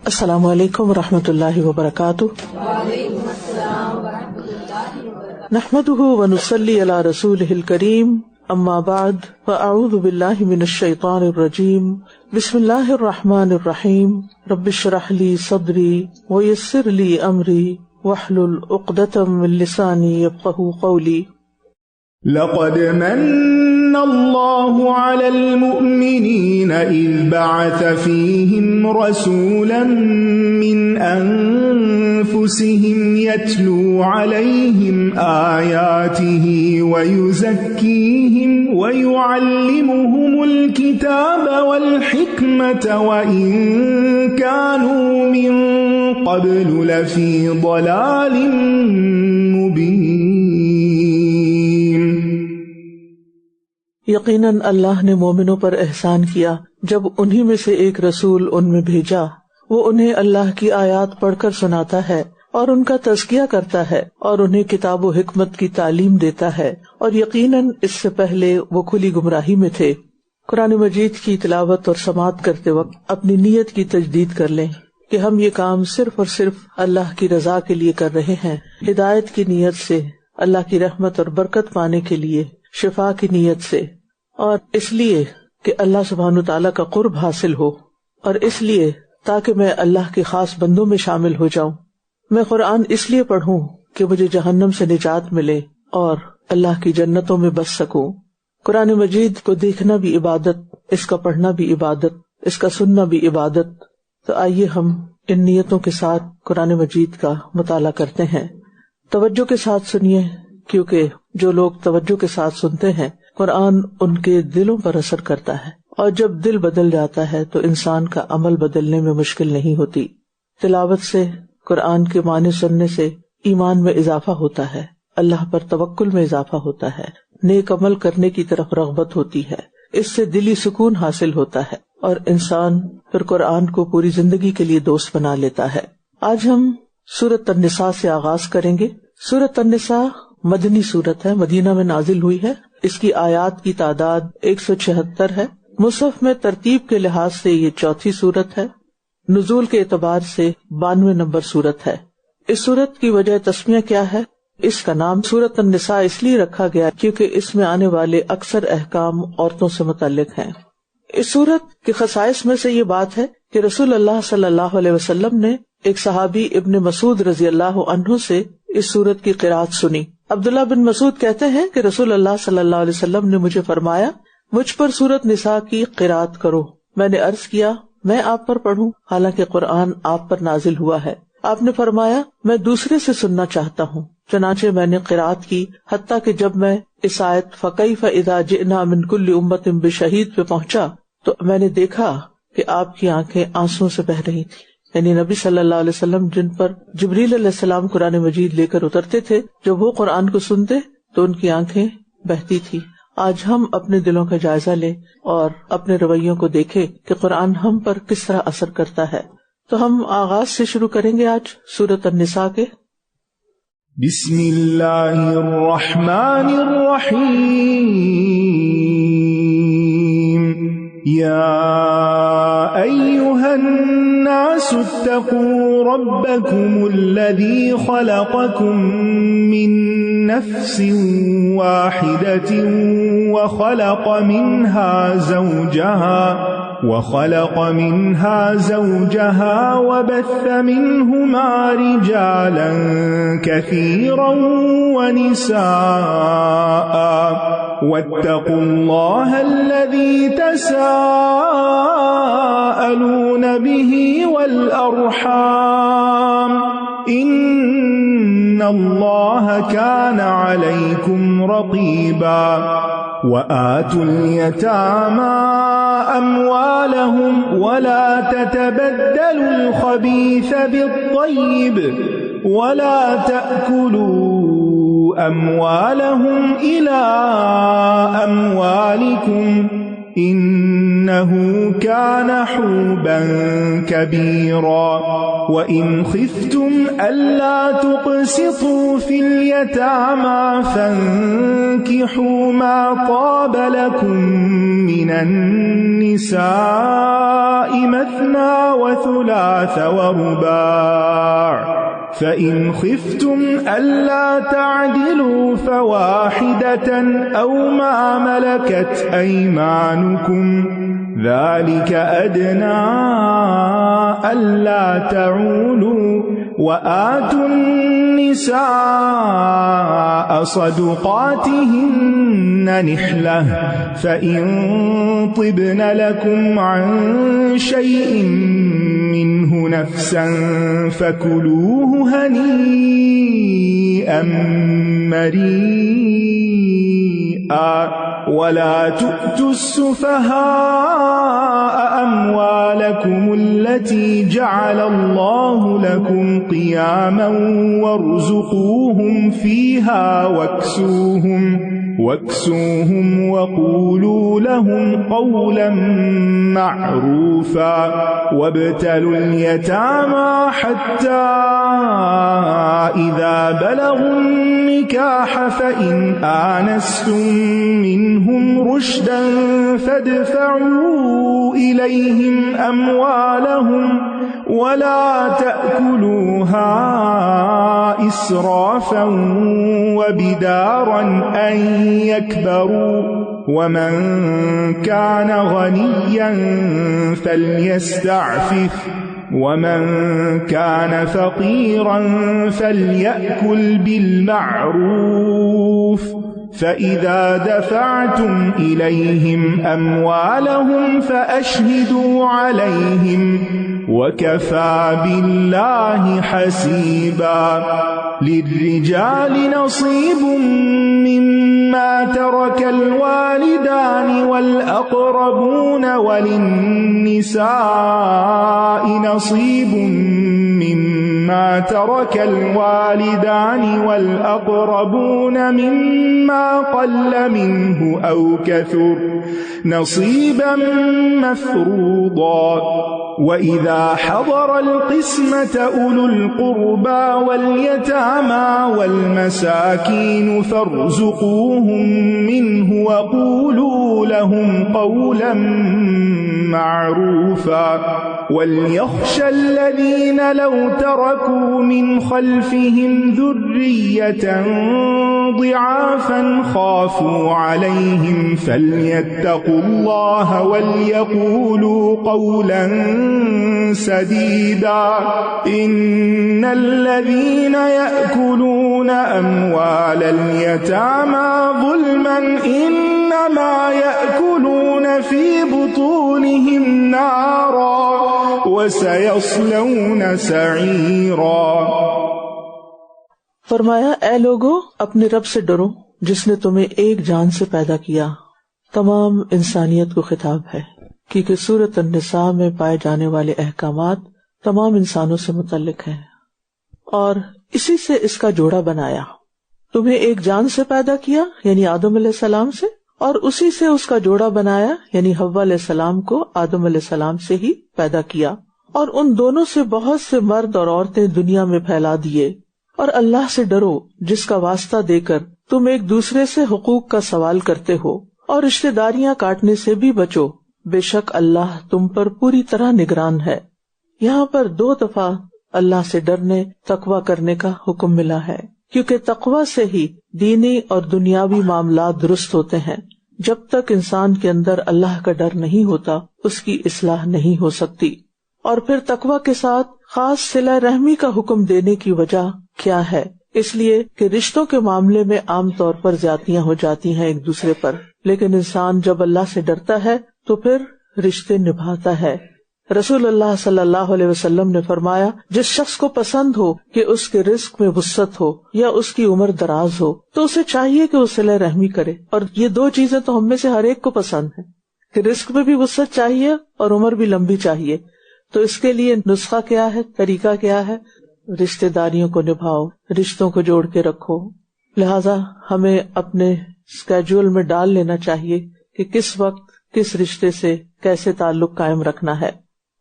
السلام علیکم ورحمۃ اللہ وبرکاتہ. وعلیکم السلام ورحمۃ اللہ وبرکاتہ. نحمده ونصلی علی رسولہ الکریم. اما بعد فاعوذ باللہ من الشیطان الرجیم. بسم اللہ الرحمن الرحیم. رب اشرح لی صدری ویسر لی امری واحلل عقدۃ من لسانی یفقهوا قولی. لقد من الله على المؤمنين إذ بعث فيهم رسولا من أنفسهم يتلو عليهم آياته ويزكيهم ويعلمهم الكتاب والحكمة وإن كانوا من قبل لفي ضلال مبين. یقیناً اللہ نے مومنوں پر احسان کیا جب انہی میں سے ایک رسول ان میں بھیجا. وہ انہیں اللہ کی آیات پڑھ کر سناتا ہے اور ان کا تزکیہ کرتا ہے اور انہیں کتاب و حکمت کی تعلیم دیتا ہے، اور یقیناً اس سے پہلے وہ کھلی گمراہی میں تھے. قرآن مجید کی تلاوت اور سماعت کرتے وقت اپنی نیت کی تجدید کر لیں کہ ہم یہ کام صرف اور صرف اللہ کی رضا کے لیے کر رہے ہیں، ہدایت کی نیت سے، اللہ کی رحمت اور برکت پانے کے لیے، شفا کی نیت سے، اور اس لیے کہ اللہ سبحانہ تعالیٰ کا قرب حاصل ہو، اور اس لیے تاکہ میں اللہ کے خاص بندوں میں شامل ہو جاؤں. میں قرآن اس لیے پڑھوں کہ مجھے جہنم سے نجات ملے اور اللہ کی جنتوں میں بس سکوں. قرآن مجید کو دیکھنا بھی عبادت، اس کا پڑھنا بھی عبادت، اس کا سننا بھی عبادت. تو آئیے ہم ان نیتوں کے ساتھ قرآن مجید کا مطالعہ کرتے ہیں. توجہ کے ساتھ سنیے، کیونکہ جو لوگ توجہ کے ساتھ سنتے ہیں قرآن ان کے دلوں پر اثر کرتا ہے، اور جب دل بدل جاتا ہے تو انسان کا عمل بدلنے میں مشکل نہیں ہوتی. تلاوت سے، قرآن کے معنی سننے سے ایمان میں اضافہ ہوتا ہے، اللہ پر توکل میں اضافہ ہوتا ہے، نیک عمل کرنے کی طرف رغبت ہوتی ہے، اس سے دلی سکون حاصل ہوتا ہے، اور انسان پھر قرآن کو پوری زندگی کے لیے دوست بنا لیتا ہے. آج ہم سورۃ النساء سے آغاز کریں گے. سورۃ النساء مدنی سورت ہے، مدینہ میں نازل ہوئی ہے. اس کی آیات کی تعداد 176 ہے. مصحف میں ترتیب کے لحاظ سے یہ چوتھی سورت ہے. نزول کے اعتبار سے 92 نمبر سورت ہے. اس سورت کی وجہ تسمیہ کیا ہے؟ اس کا نام سورۃ النساء اس لیے رکھا گیا کیونکہ اس میں آنے والے اکثر احکام عورتوں سے متعلق ہیں. اس سورت کے خصائص میں سے یہ بات ہے کہ رسول اللہ صلی اللہ علیہ وسلم نے ایک صحابی ابن مسعود رضی اللہ عنہ سے اس سورت کی قرأت سنی. عبداللہ بن مسعود کہتے ہیں کہ رسول اللہ صلی اللہ علیہ وسلم نے مجھے فرمایا، مجھ پر سورۃ نساء کی قرأت کرو. میں نے عرض کیا، میں آپ پر پڑھوں حالانکہ قرآن آپ پر نازل ہوا ہے؟ آپ نے فرمایا، میں دوسرے سے سننا چاہتا ہوں. چنانچہ میں نے قرأت کی حتیٰ کہ جب میں اس آیت فَكَيْفَ إِذَا جِئْنَا مِن كُلِّ أُمَّةٍ بِشَهِيدٍ پہ پہنچا تو میں نے دیکھا کہ آپ کی آنکھیں آنسوں سے بہہ رہی تھی. یعنی نبی صلی اللہ علیہ وسلم جن پر جبریل علیہ السلام قرآن مجید لے کر اترتے تھے، جب وہ قرآن کو سنتے تو ان کی آنکھیں بہتی تھی. آج ہم اپنے دلوں کا جائزہ لیں اور اپنے رویوں کو دیکھیں کہ قرآن ہم پر کس طرح اثر کرتا ہے. تو ہم آغاز سے شروع کریں گے آج سورۃ النساء کے. بسم اللہ الرحمن الرحیم. یا ایھا الناس اتقوا ربکم الذی خلقکم من نفس واحدۃ وخلق منها زوجها وبث منهما رجالا كثيرا ونساء واتقوا الله الذي تساءلون به والأرحام إن الله كان عليكم رقيبا. وآتوا اليتامى أموالهم ولا تتبدلوا الخبيث بالطيب ولا تأكلوا أموالهم إلى أموالكم إنه كان حوبا كبيرا. وإن خفتم ألا تقسطوا في اليتامى فانكحوا ما طاب لكم من النساء مثنى وثلاث ورباع فإن خفتم ألا تعدلوا فواحدة أو ما ملكت أيمانكم ذلك أدنى ألا تعولوا وآتوا النساء صدقاتهن نحلة فإن طبن لكم عن شيء منه نفسا فكلوه هنيئا مريئا ولا تؤتوا السفهاء أموالكم التي جعل الله لكم قياما وارزقوهم فيها واكسوهم وقولوا لهم قولا معروفا وابتلوا اليتامى حتى إذا بلغوا النكاح فإن آنستم منهم رشدا فادفعوا إليهم أموالهم ولا تأكلوها إسرافا وبدارا أن يكبروا ومن كان غنيا فليستعفف ومن كان فقيرا فليأكل بالمعروف فإذا دفعتم إليهم أموالهم فأشهدوا عليهم وكفى بالله حسيبا للرجال نصيب مما ترك الوالدان والأقربون وللنساء نصيب مما ترك الوالدان والأقربون مما قل منه أو كثر نصيبا مفروضا وإذا حضر القسمة أولو القربى واليتامى والمساكين فارزقوهم منه وقولوا لهم قولا معروفا وليخشى الذين لو تركوا من خلفهم ذرية ضعافا خافوا عليهم فليتقوا الله وليقولوا قولا سديدا إن الذين يأكلون أموال اليتامى ظلما إنما يأكلون في بطونهم نارا وسيصلون سعيرا. فرمایا اے لوگو اپنے رب سے ڈرو جس نے تمہیں ایک جان سے پیدا کیا. تمام انسانیت کو خطاب ہے کیونکہ سورۃ النساء میں پائے جانے والے احکامات تمام انسانوں سے متعلق ہیں اور اسی سے اس کا جوڑا بنایا. تمہیں ایک جان سے پیدا کیا یعنی آدم علیہ السلام سے اور اسی سے اس کا جوڑا بنایا یعنی حوا علیہ السلام کو آدم علیہ السلام سے ہی پیدا کیا اور ان دونوں سے بہت سے مرد اور عورتیں دنیا میں پھیلا دیے. اور اللہ سے ڈرو جس کا واسطہ دے کر تم ایک دوسرے سے حقوق کا سوال کرتے ہو اور رشتہ داریاں کاٹنے سے بھی بچو. بے شک اللہ تم پر پوری طرح نگران ہے. یہاں پر 2 دفعہ اللہ سے ڈرنے تقویٰ کرنے کا حکم ملا ہے کیونکہ تقویٰ سے ہی دینی اور دنیاوی معاملات درست ہوتے ہیں. جب تک انسان کے اندر اللہ کا ڈر نہیں ہوتا اس کی اصلاح نہیں ہو سکتی. اور پھر تقویٰ کے ساتھ خاص صلہ رحمی کا حکم دینے کی وجہ کیا ہے؟ اس لیے کہ رشتوں کے معاملے میں عام طور پر زیادتیاں ہو جاتی ہیں ایک دوسرے پر، لیکن انسان جب اللہ سے ڈرتا ہے تو پھر رشتے نبھاتا ہے. رسول اللہ صلی اللہ علیہ وسلم نے فرمایا جس شخص کو پسند ہو کہ اس کے رزق میں وسعت ہو یا اس کی عمر دراز ہو تو اسے چاہیے کہ وہ صلہ رحمی کرے. اور یہ 2 چیزیں تو ہم میں سے ہر ایک کو پسند ہیں کہ رزق میں بھی وسعت چاہیے اور عمر بھی لمبی چاہیے. تو اس کے لیے نسخہ کیا ہے، طریقہ کیا ہے؟ رشتہ داریوں کو نبھاؤ، رشتوں کو جوڑ کے رکھو. لہذا ہمیں اپنے اسکیجول میں ڈال لینا چاہیے کہ کس وقت کس رشتے سے کیسے تعلق قائم رکھنا ہے.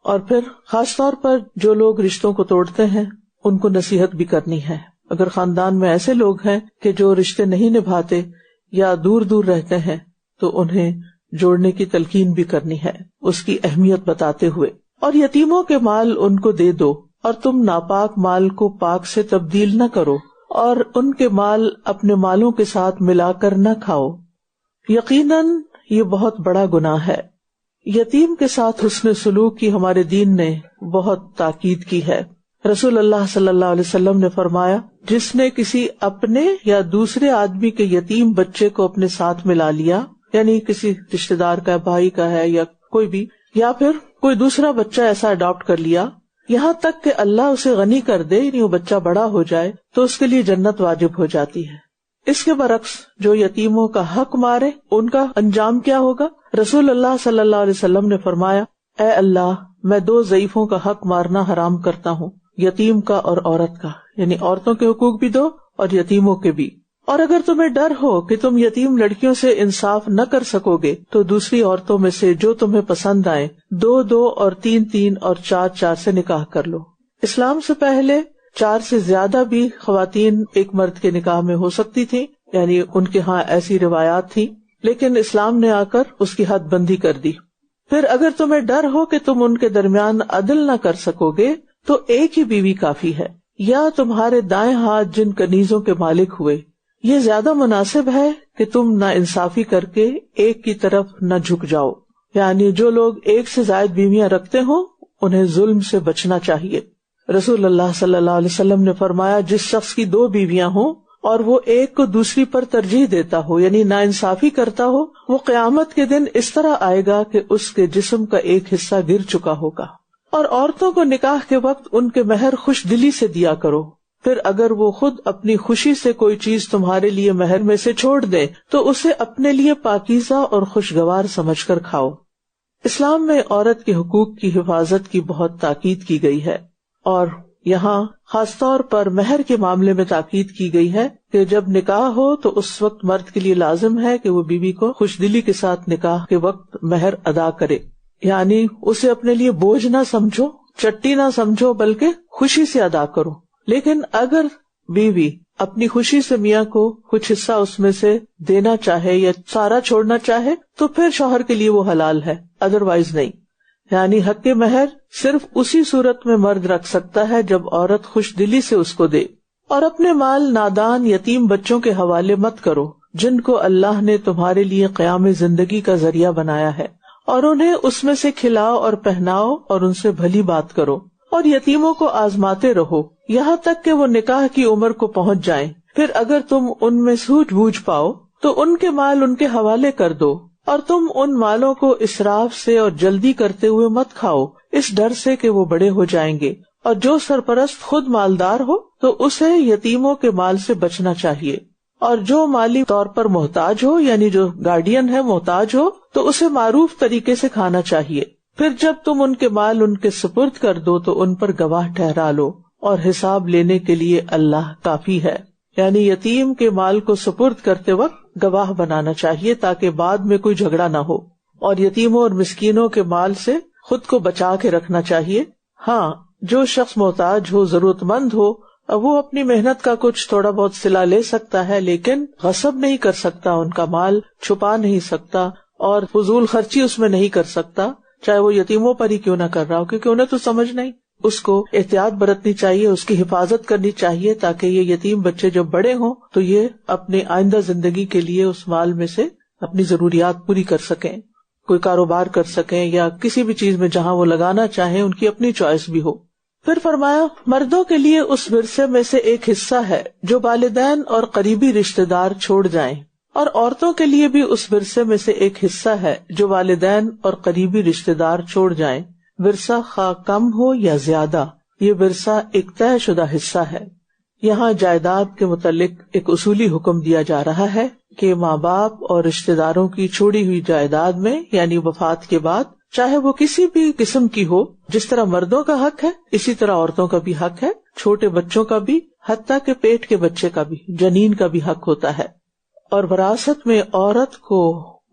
اور پھر خاص طور پر جو لوگ رشتوں کو توڑتے ہیں ان کو نصیحت بھی کرنی ہے. اگر خاندان میں ایسے لوگ ہیں کہ جو رشتے نہیں نبھاتے یا دور دور رہتے ہیں تو انہیں جوڑنے کی تلقین بھی کرنی ہے، اس کی اہمیت بتاتے ہوئے. اور یتیموں کے مال ان کو دے دو، اور تم ناپاک مال کو پاک سے تبدیل نہ کرو، اور ان کے مال اپنے مالوں کے ساتھ ملا کر نہ کھاؤ. یقیناً یہ بہت بڑا گناہ ہے. یتیم کے ساتھ حسن سلوک کی ہمارے دین نے بہت تاکید کی ہے. رسول اللہ صلی اللہ علیہ وسلم نے فرمایا، جس نے کسی اپنے یا دوسرے آدمی کے یتیم بچے کو اپنے ساتھ ملا لیا، یعنی کسی رشتے دار کا، بھائی کا ہے یا کوئی بھی، یا پھر کوئی دوسرا بچہ ایسا اڈاپٹ کر لیا، یہاں تک کہ اللہ اسے غنی کر دے، یعنی وہ بچہ بڑا ہو جائے، تو اس کے لیے جنت واجب ہو جاتی ہے. اس کے برعکس جو یتیموں کا حق مارے، ان کا انجام کیا ہوگا؟ رسول اللہ صلی اللہ علیہ وسلم نے فرمایا، اے اللہ، میں 2 ضعیفوں کا حق مارنا حرام کرتا ہوں، یتیم کا اور عورت کا، یعنی عورتوں کے حقوق بھی دو اور یتیموں کے بھی. اور اگر تمہیں ڈر ہو کہ تم یتیم لڑکیوں سے انصاف نہ کر سکو گے تو دوسری عورتوں میں سے جو تمہیں پسند آئے 2 اور 3 اور 4 سے نکاح کر لو. اسلام سے پہلے 4 سے زیادہ بھی خواتین ایک مرد کے نکاح میں ہو سکتی تھیں، یعنی ان کے ہاں ایسی روایات تھی، لیکن اسلام نے آ کر اس کی حد بندی کر دی. پھر اگر تمہیں ڈر ہو کہ تم ان کے درمیان عدل نہ کر سکو گے تو ایک ہی بیوی کافی ہے، یا تمہارے دائیں ہاتھ جن کنیزوں کے مالک ہوئے. یہ زیادہ مناسب ہے کہ تم نا انصافی کر کے ایک کی طرف نہ جھک جاؤ، یعنی جو لوگ 1 سے زائد بیویاں رکھتے ہوں انہیں ظلم سے بچنا چاہیے. رسول اللہ صلی اللہ علیہ وسلم نے فرمایا، جس شخص کی 2 بیویاں ہوں اور وہ ایک کو دوسری پر ترجیح دیتا ہو، یعنی نا انصافی کرتا ہو، وہ قیامت کے دن اس طرح آئے گا کہ اس کے جسم کا ایک حصہ گر چکا ہوگا. اور عورتوں کو نکاح کے وقت ان کے مہر خوش دلی سے دیا کرو. پھر اگر وہ خود اپنی خوشی سے کوئی چیز تمہارے لیے مہر میں سے چھوڑ دے تو اسے اپنے لیے پاکیزہ اور خوشگوار سمجھ کر کھاؤ. اسلام میں عورت کے حقوق کی حفاظت کی بہت تاکید کی گئی ہے، اور یہاں خاص طور پر مہر کے معاملے میں تاکید کی گئی ہے کہ جب نکاح ہو تو اس وقت مرد کے لیے لازم ہے کہ وہ بیوی کو خوش دلی کے ساتھ نکاح کے وقت مہر ادا کرے، یعنی اسے اپنے لیے بوجھ نہ سمجھو، چٹی نہ سمجھو، بلکہ خوشی سے ادا کرو. لیکن اگر بیوی اپنی خوشی سے میاں کو کچھ حصہ اس میں سے دینا چاہے یا سارا چھوڑنا چاہے تو پھر شوہر کے لیے وہ حلال ہے، ادروائز نہیں. یعنی حق مہر صرف اسی صورت میں مرد رکھ سکتا ہے جب عورت خوش دلی سے اس کو دے. اور اپنے مال نادان یتیم بچوں کے حوالے مت کرو جن کو اللہ نے تمہارے لیے قیام زندگی کا ذریعہ بنایا ہے، اور انہیں اس میں سے کھلاؤ اور پہناؤ اور ان سے بھلی بات کرو. اور یتیموں کو آزماتے رہو یہاں تک کہ وہ نکاح کی عمر کو پہنچ جائیں. پھر اگر تم ان میں سوجھ بوجھ پاؤ تو ان کے مال ان کے حوالے کر دو، اور تم ان مالوں کو اسراف سے اور جلدی کرتے ہوئے مت کھاؤ، اس ڈر سے کہ وہ بڑے ہو جائیں گے. اور جو سرپرست خود مالدار ہو تو اسے یتیموں کے مال سے بچنا چاہیے، اور جو مالی طور پر محتاج ہو، یعنی جو گارڈین ہے محتاج ہو، تو اسے معروف طریقے سے کھانا چاہیے. پھر جب تم ان کے مال ان کے سپرد کر دو تو ان پر گواہ ٹھہرا لو، اور حساب لینے کے لیے اللہ کافی ہے. یعنی یتیم کے مال کو سپرد کرتے وقت گواہ بنانا چاہیے تاکہ بعد میں کوئی جھگڑا نہ ہو. اور یتیموں اور مسکینوں کے مال سے خود کو بچا کے رکھنا چاہیے. ہاں، جو شخص محتاج ہو، ضرورت مند ہو، وہ اپنی محنت کا کچھ تھوڑا بہت صلہ لے سکتا ہے، لیکن غصب نہیں کر سکتا، ان کا مال چھپا نہیں سکتا اور فضول خرچی اس میں نہیں کر سکتا، چاہے وہ یتیموں پر ہی کیوں نہ کر رہا ہو، کیونکہ انہیں تو سمجھ نہیں. اس کو احتیاط برتنی چاہیے، اس کی حفاظت کرنی چاہیے تاکہ یہ یتیم بچے جب بڑے ہوں تو یہ اپنے آئندہ زندگی کے لیے اس مال میں سے اپنی ضروریات پوری کر سکیں، کوئی کاروبار کر سکیں، یا کسی بھی چیز میں جہاں وہ لگانا چاہیں ان کی اپنی چوائس بھی ہو. پھر فرمایا، مردوں کے لیے اس ورثے میں سے ایک حصہ ہے جو والدین اور قریبی رشتہ دار چھوڑ جائیں، اور عورتوں کے لیے بھی اس ورثے میں سے ایک حصہ ہے جو والدین اور قریبی رشتہ دار چھوڑ جائیں. ورثہ خواہ کم ہو یا زیادہ، یہ ورثہ ایک طے شدہ حصہ ہے. یہاں جائیداد کے متعلق ایک اصولی حکم دیا جا رہا ہے کہ ماں باپ اور رشتہ داروں کی چھوڑی ہوئی جائیداد میں، یعنی وفات کے بعد، چاہے وہ کسی بھی قسم کی ہو، جس طرح مردوں کا حق ہے اسی طرح عورتوں کا بھی حق ہے، چھوٹے بچوں کا بھی، حتیٰ کہ پیٹ کے بچے کا بھی، جنین کا بھی حق ہوتا ہے. اور وراثت میں عورت کو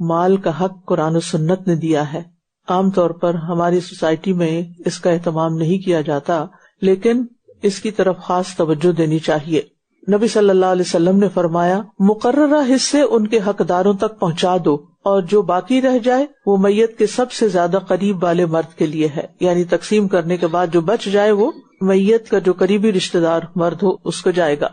مال کا حق قرآن و سنت نے دیا ہے. عام طور پر ہماری سوسائٹی میں اس کا اہتمام نہیں کیا جاتا، لیکن اس کی طرف خاص توجہ دینی چاہیے. نبی صلی اللہ علیہ وسلم نے فرمایا، مقررہ حصے ان کے حقداروں تک پہنچا دو، اور جو باقی رہ جائے وہ میت کے سب سے زیادہ قریب والے مرد کے لیے ہے، یعنی تقسیم کرنے کے بعد جو بچ جائے وہ میت کا جو قریبی رشتہ دار مرد ہو اس کو جائے گا۔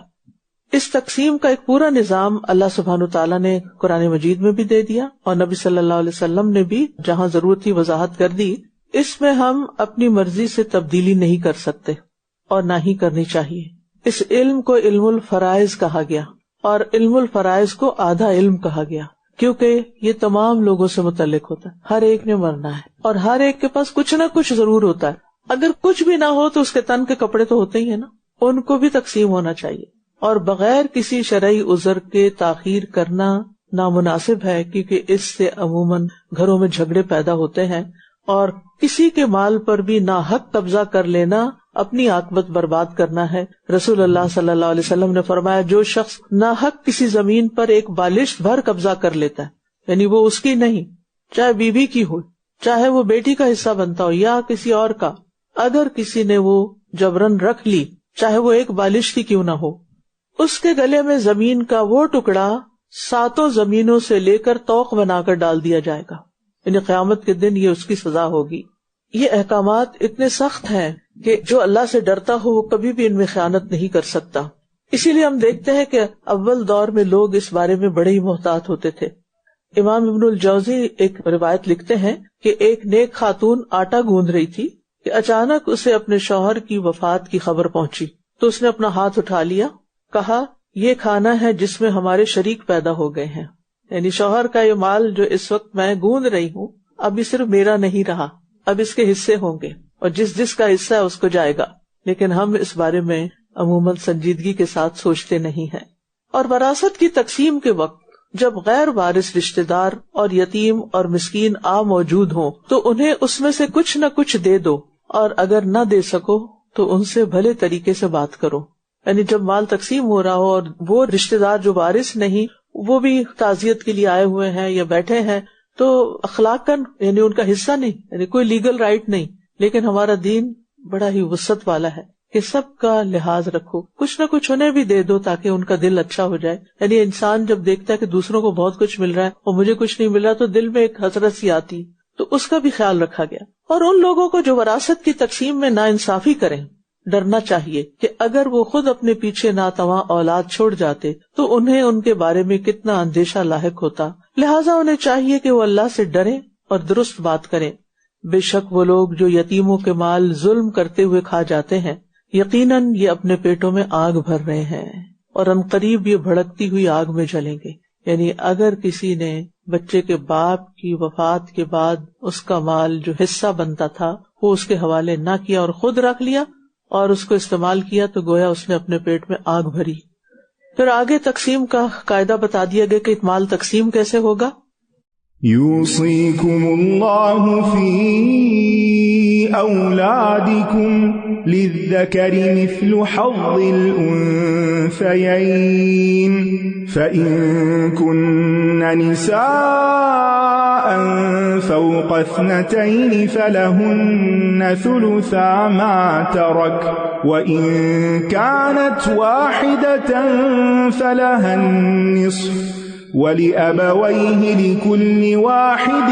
اس تقسیم کا ایک پورا نظام اللہ سبحانہ وتعالیٰ نے قرآن مجید میں بھی دے دیا، اور نبی صلی اللہ علیہ وسلم نے بھی جہاں ضرورت تھی وضاحت کر دی۔ اس میں ہم اپنی مرضی سے تبدیلی نہیں کر سکتے اور نہ ہی کرنی چاہیے۔ اس علم کو علم الفرائض کہا گیا، اور علم الفرائض کو آدھا علم کہا گیا، کیونکہ یہ تمام لوگوں سے متعلق ہوتا ہے۔ ہر ایک نے مرنا ہے اور ہر ایک کے پاس کچھ نہ کچھ ضرور ہوتا ہے۔ اگر کچھ بھی نہ ہو تو اس کے تن کے کپڑے تو ہوتے ہی ہیں نا، ان کو بھی تقسیم ہونا چاہیے، اور بغیر کسی شرعی عذر کے تاخیر کرنا نامناسب ہے، کیونکہ اس سے عموماً گھروں میں جھگڑے پیدا ہوتے ہیں، اور کسی کے مال پر بھی ناحق قبضہ کر لینا اپنی عاقبت برباد کرنا ہے۔ رسول اللہ صلی اللہ علیہ وسلم نے فرمایا، جو شخص ناحق کسی زمین پر ایک بالشت بھر قبضہ کر لیتا ہے، یعنی وہ اس کی نہیں، چاہے بیوی کی ہو، چاہے وہ بیٹی کا حصہ بنتا ہو یا کسی اور کا، اگر کسی نے وہ جبرن رکھ لی، چاہے وہ ایک بالشت ہی کیوں نہ ہو، اس کے گلے میں زمین کا وہ ٹکڑا 7 زمینوں سے لے کر طوق بنا کر ڈال دیا جائے گا، یعنی قیامت کے دن یہ اس کی سزا ہوگی۔ یہ احکامات اتنے سخت ہیں کہ جو اللہ سے ڈرتا ہو وہ کبھی بھی ان میں خیانت نہیں کر سکتا۔ اسی لیے ہم دیکھتے ہیں کہ اول دور میں لوگ اس بارے میں بڑے ہی محتاط ہوتے تھے۔ امام ابن الجوزی ایک روایت لکھتے ہیں کہ ایک نیک خاتون آٹا گوندھ رہی تھی کہ اچانک اسے اپنے شوہر کی وفات کی خبر پہنچی، تو اس نے اپنا ہاتھ اٹھا لیا، کہا یہ کھانا ہے جس میں ہمارے شریک پیدا ہو گئے ہیں، یعنی شوہر کا یہ مال جو اس وقت میں گوندھ رہی ہوں اب یہ صرف میرا نہیں رہا، اب اس کے حصے ہوں گے، اور جس کا حصہ ہے اس کو جائے گا۔ لیکن ہم اس بارے میں عموماً سنجیدگی کے ساتھ سوچتے نہیں ہیں۔ اور وراثت کی تقسیم کے وقت جب غیر وارث رشتہ دار اور یتیم اور مسکین موجود ہوں تو انہیں اس میں سے کچھ نہ کچھ دے دو، اور اگر نہ دے سکو تو ان سے بھلے طریقے سے بات کرو۔ یعنی جب مال تقسیم ہو رہا ہو اور وہ رشتہ دار جو وارث نہیں وہ بھی تعزیت کے لیے آئے ہوئے ہیں یا بیٹھے ہیں، تو اخلاقاً یعنی ان کا حصہ نہیں، یعنی کوئی لیگل رائٹ نہیں، لیکن ہمارا دین بڑا ہی وسعت والا ہے کہ سب کا لحاظ رکھو، کچھ نہ کچھ انہیں بھی دے دو تاکہ ان کا دل اچھا ہو جائے۔ یعنی انسان جب دیکھتا ہے کہ دوسروں کو بہت کچھ مل رہا ہے اور مجھے کچھ نہیں مل رہا تو دل میں ایک حسرت سی آتی، تو اس کا بھی خیال رکھا گیا۔ اور ان لوگوں کو جو وراثت کی تقسیم میں ناانصافی کریں، ڈرنا چاہیے کہ اگر وہ خود اپنے پیچھے ناتواں اولاد چھوڑ جاتے تو انہیں ان کے بارے میں کتنا اندیشہ لاحق ہوتا، لہٰذا انہیں چاہیے کہ وہ اللہ سے ڈریں اور درست بات کریں۔ بے شک وہ لوگ جو یتیموں کے مال ظلم کرتے ہوئے کھا جاتے ہیں، یقیناً یہ اپنے پیٹوں میں آگ بھر رہے ہیں اور عنقریب یہ بھڑکتی ہوئی آگ میں جلیں گے۔ یعنی اگر کسی نے بچے کے باپ کی وفات کے بعد اس کا مال جو حصہ بنتا تھا وہ اس کے حوالے نہ کیا اور خود رکھ لیا اور اس کو استعمال کیا تو گویا اس نے اپنے پیٹ میں آگ بھری۔ پھر آگے تقسیم کا قاعدہ بتا دیا گیا کہ مال تقسیم کیسے ہوگا۔ یوصیکم اللہ فی اولادکم للذکر مثل حظ الانثیین فإن کن نساء فوق اثنتین فلہن ثلثا ما ترک وإن كانت واحدة فلها النصف وَلِأَبَوَيْهِ لِكُلِّ وَاحِدٍ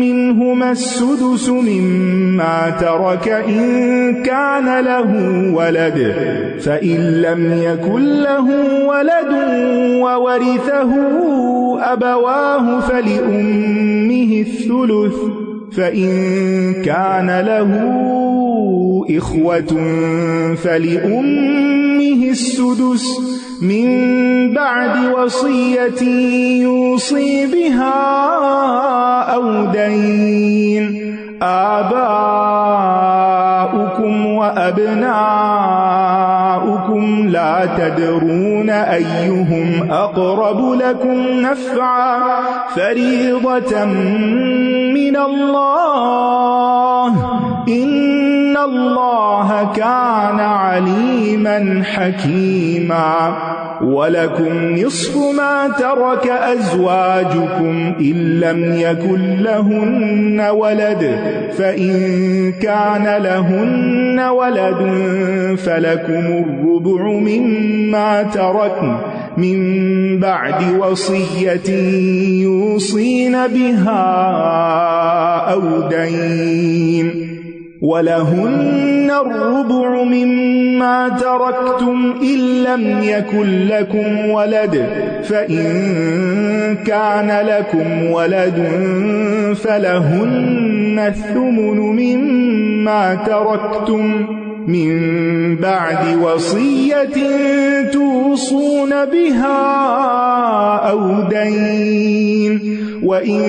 مِّنْهُمَا السُّدُسُ مِمَّا تَرَكَ إِن كَانَ لَهُ وَلَدٌ فَإِن لَّمْ يَكُن لَّهُ وَلَدٌ وَوَرِثَهُ أَبَوَاهُ فَلِأُمِّهِ الثُّلُثُ فَإِن كَانَ لَهُ إِخْوَةٌ فَلِأُمِّهِ السُّدُسُ من بعد وصية يوصي بها أو دين آباؤكم وأبناؤكم لا تدرون أيهم أقرب لكم نفعا فريضة من الله إن الله كان عليما حكيما وَلَكُمْ نِصْفُ مَا تَرَكَ أَزْوَاجُكُمْ إِن لَّمْ يَكُن لَّهُنَّ وَلَدٌ فَإِن كَانَ لَهُنَّ وَلَدٌ فَلَكُمُ الرُّبُعُ مِمَّا تَرَكْنَ من بعد وصية يوصين بها أو دين ولهن الربع مما تركتم إن لم يكن لكم ولد فإن كان لكم ولد فلهن الثمن مما تركتم من بعد وصية توصون بها أو دين وإن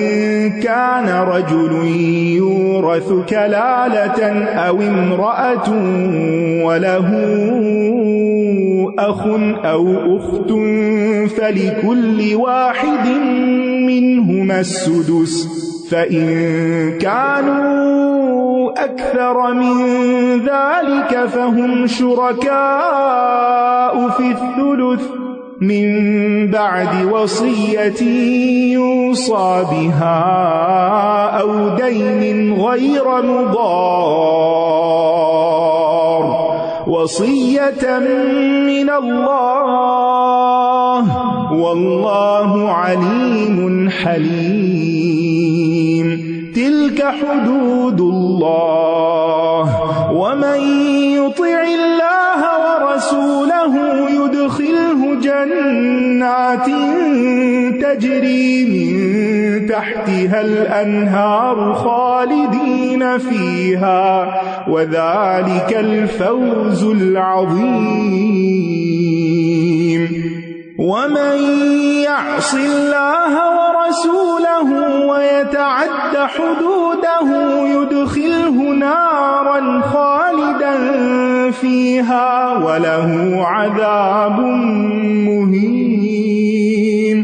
كان رجل يورث كلالة أو امرأة وله أخ أو أخت فلكل واحد منهما السدس فإن كانوا أكثر من ذلك فهم شركاء في الثلث من بعد وصية يوصى بها أو دين غير مضار وصية من الله والله عليم حليم تلك حدود الله ومن يطع الله ورسوله يدخله جنات تجري من تحتها الأنهار خالدين فيها وذلك الفوز العظيم ومن يعص الله ورسوله ويتعد حدوده يدخله نارا خالدا فيها وله عذاب مهين۔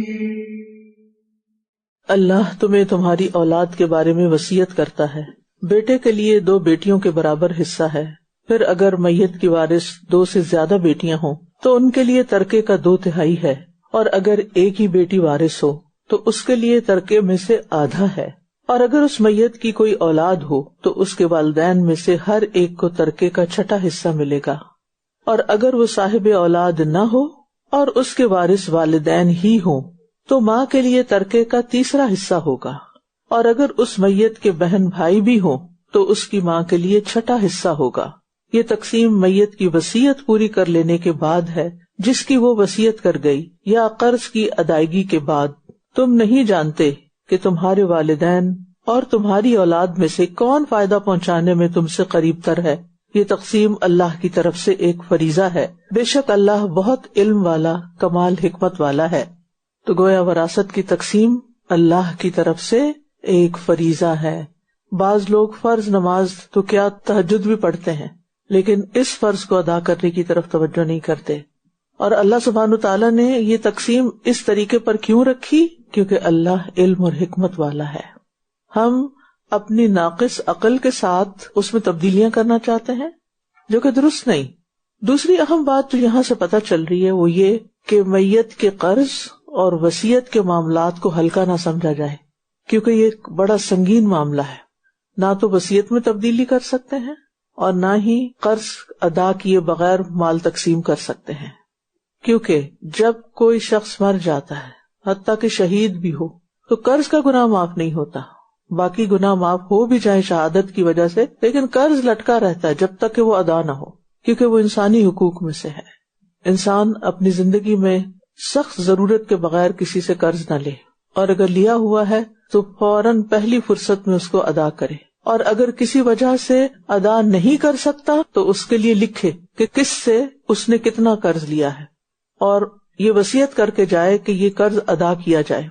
اللہ تمہیں تمہاری اولاد کے بارے میں وصیت کرتا ہے، بیٹے کے لیے 2 بیٹیوں کے برابر حصہ ہے، پھر اگر میت کی وارث 2 سے زیادہ بیٹیاں ہوں تو ان کے لیے ترکے کا 2/3 ہے، اور اگر ایک ہی بیٹی وارث ہو تو اس کے لیے ترکے میں سے آدھا ہے، اور اگر اس میت کی کوئی اولاد ہو تو اس کے والدین میں سے ہر ایک کو ترکے کا 6واں حصہ ملے گا، اور اگر وہ صاحب اولاد نہ ہو اور اس کے وارث والدین ہی ہوں تو ماں کے لیے ترکے کا 3واں حصہ ہوگا، اور اگر اس میت کے بہن بھائی بھی ہوں تو اس کی ماں کے لیے 6واں حصہ ہوگا۔ یہ تقسیم میت کی وصیت پوری کر لینے کے بعد ہے جس کی وہ وصیت کر گئی، یا قرض کی ادائیگی کے بعد۔ تم نہیں جانتے کہ تمہارے والدین اور تمہاری اولاد میں سے کون فائدہ پہنچانے میں تم سے قریب تر ہے۔ یہ تقسیم اللہ کی طرف سے ایک فریضہ ہے، بے شک اللہ بہت علم والا، کمال حکمت والا ہے۔ تو گویا وراثت کی تقسیم اللہ کی طرف سے ایک فریضہ ہے۔ بعض لوگ فرض نماز تو کیا تہجد بھی پڑھتے ہیں لیکن اس فرض کو ادا کرنے کی طرف توجہ نہیں کرتے، اور اللہ سبحانہ تعالیٰ نے یہ تقسیم اس طریقے پر کیوں رکھی؟ کیونکہ اللہ علم اور حکمت والا ہے۔ ہم اپنی ناقص عقل کے ساتھ اس میں تبدیلیاں کرنا چاہتے ہیں جو کہ درست نہیں۔ دوسری اہم بات جو یہاں سے پتہ چل رہی ہے وہ یہ کہ میت کے قرض اور وصیت کے معاملات کو ہلکا نہ سمجھا جائے، کیونکہ یہ ایک بڑا سنگین معاملہ ہے۔ نہ تو وصیت میں تبدیلی کر سکتے ہیں اور نہ ہی قرض ادا کیے بغیر مال تقسیم کر سکتے ہیں، کیونکہ جب کوئی شخص مر جاتا ہے حتیٰ کہ شہید بھی ہو تو قرض کا گناہ معاف نہیں ہوتا، باقی گناہ معاف ہو بھی جائیں شہادت کی وجہ سے، لیکن قرض لٹکا رہتا ہے جب تک کہ وہ ادا نہ ہو، کیونکہ وہ انسانی حقوق میں سے ہے۔ انسان اپنی زندگی میں سخت ضرورت کے بغیر کسی سے قرض نہ لے، اور اگر لیا ہوا ہے تو فوراً پہلی فرصت میں اس کو ادا کرے، اور اگر کسی وجہ سے ادا نہیں کر سکتا تو اس کے لیے لکھے کہ کس سے اس نے کتنا قرض لیا ہے، اور یہ وصیت کر کے جائے کہ یہ قرض ادا کیا جائے،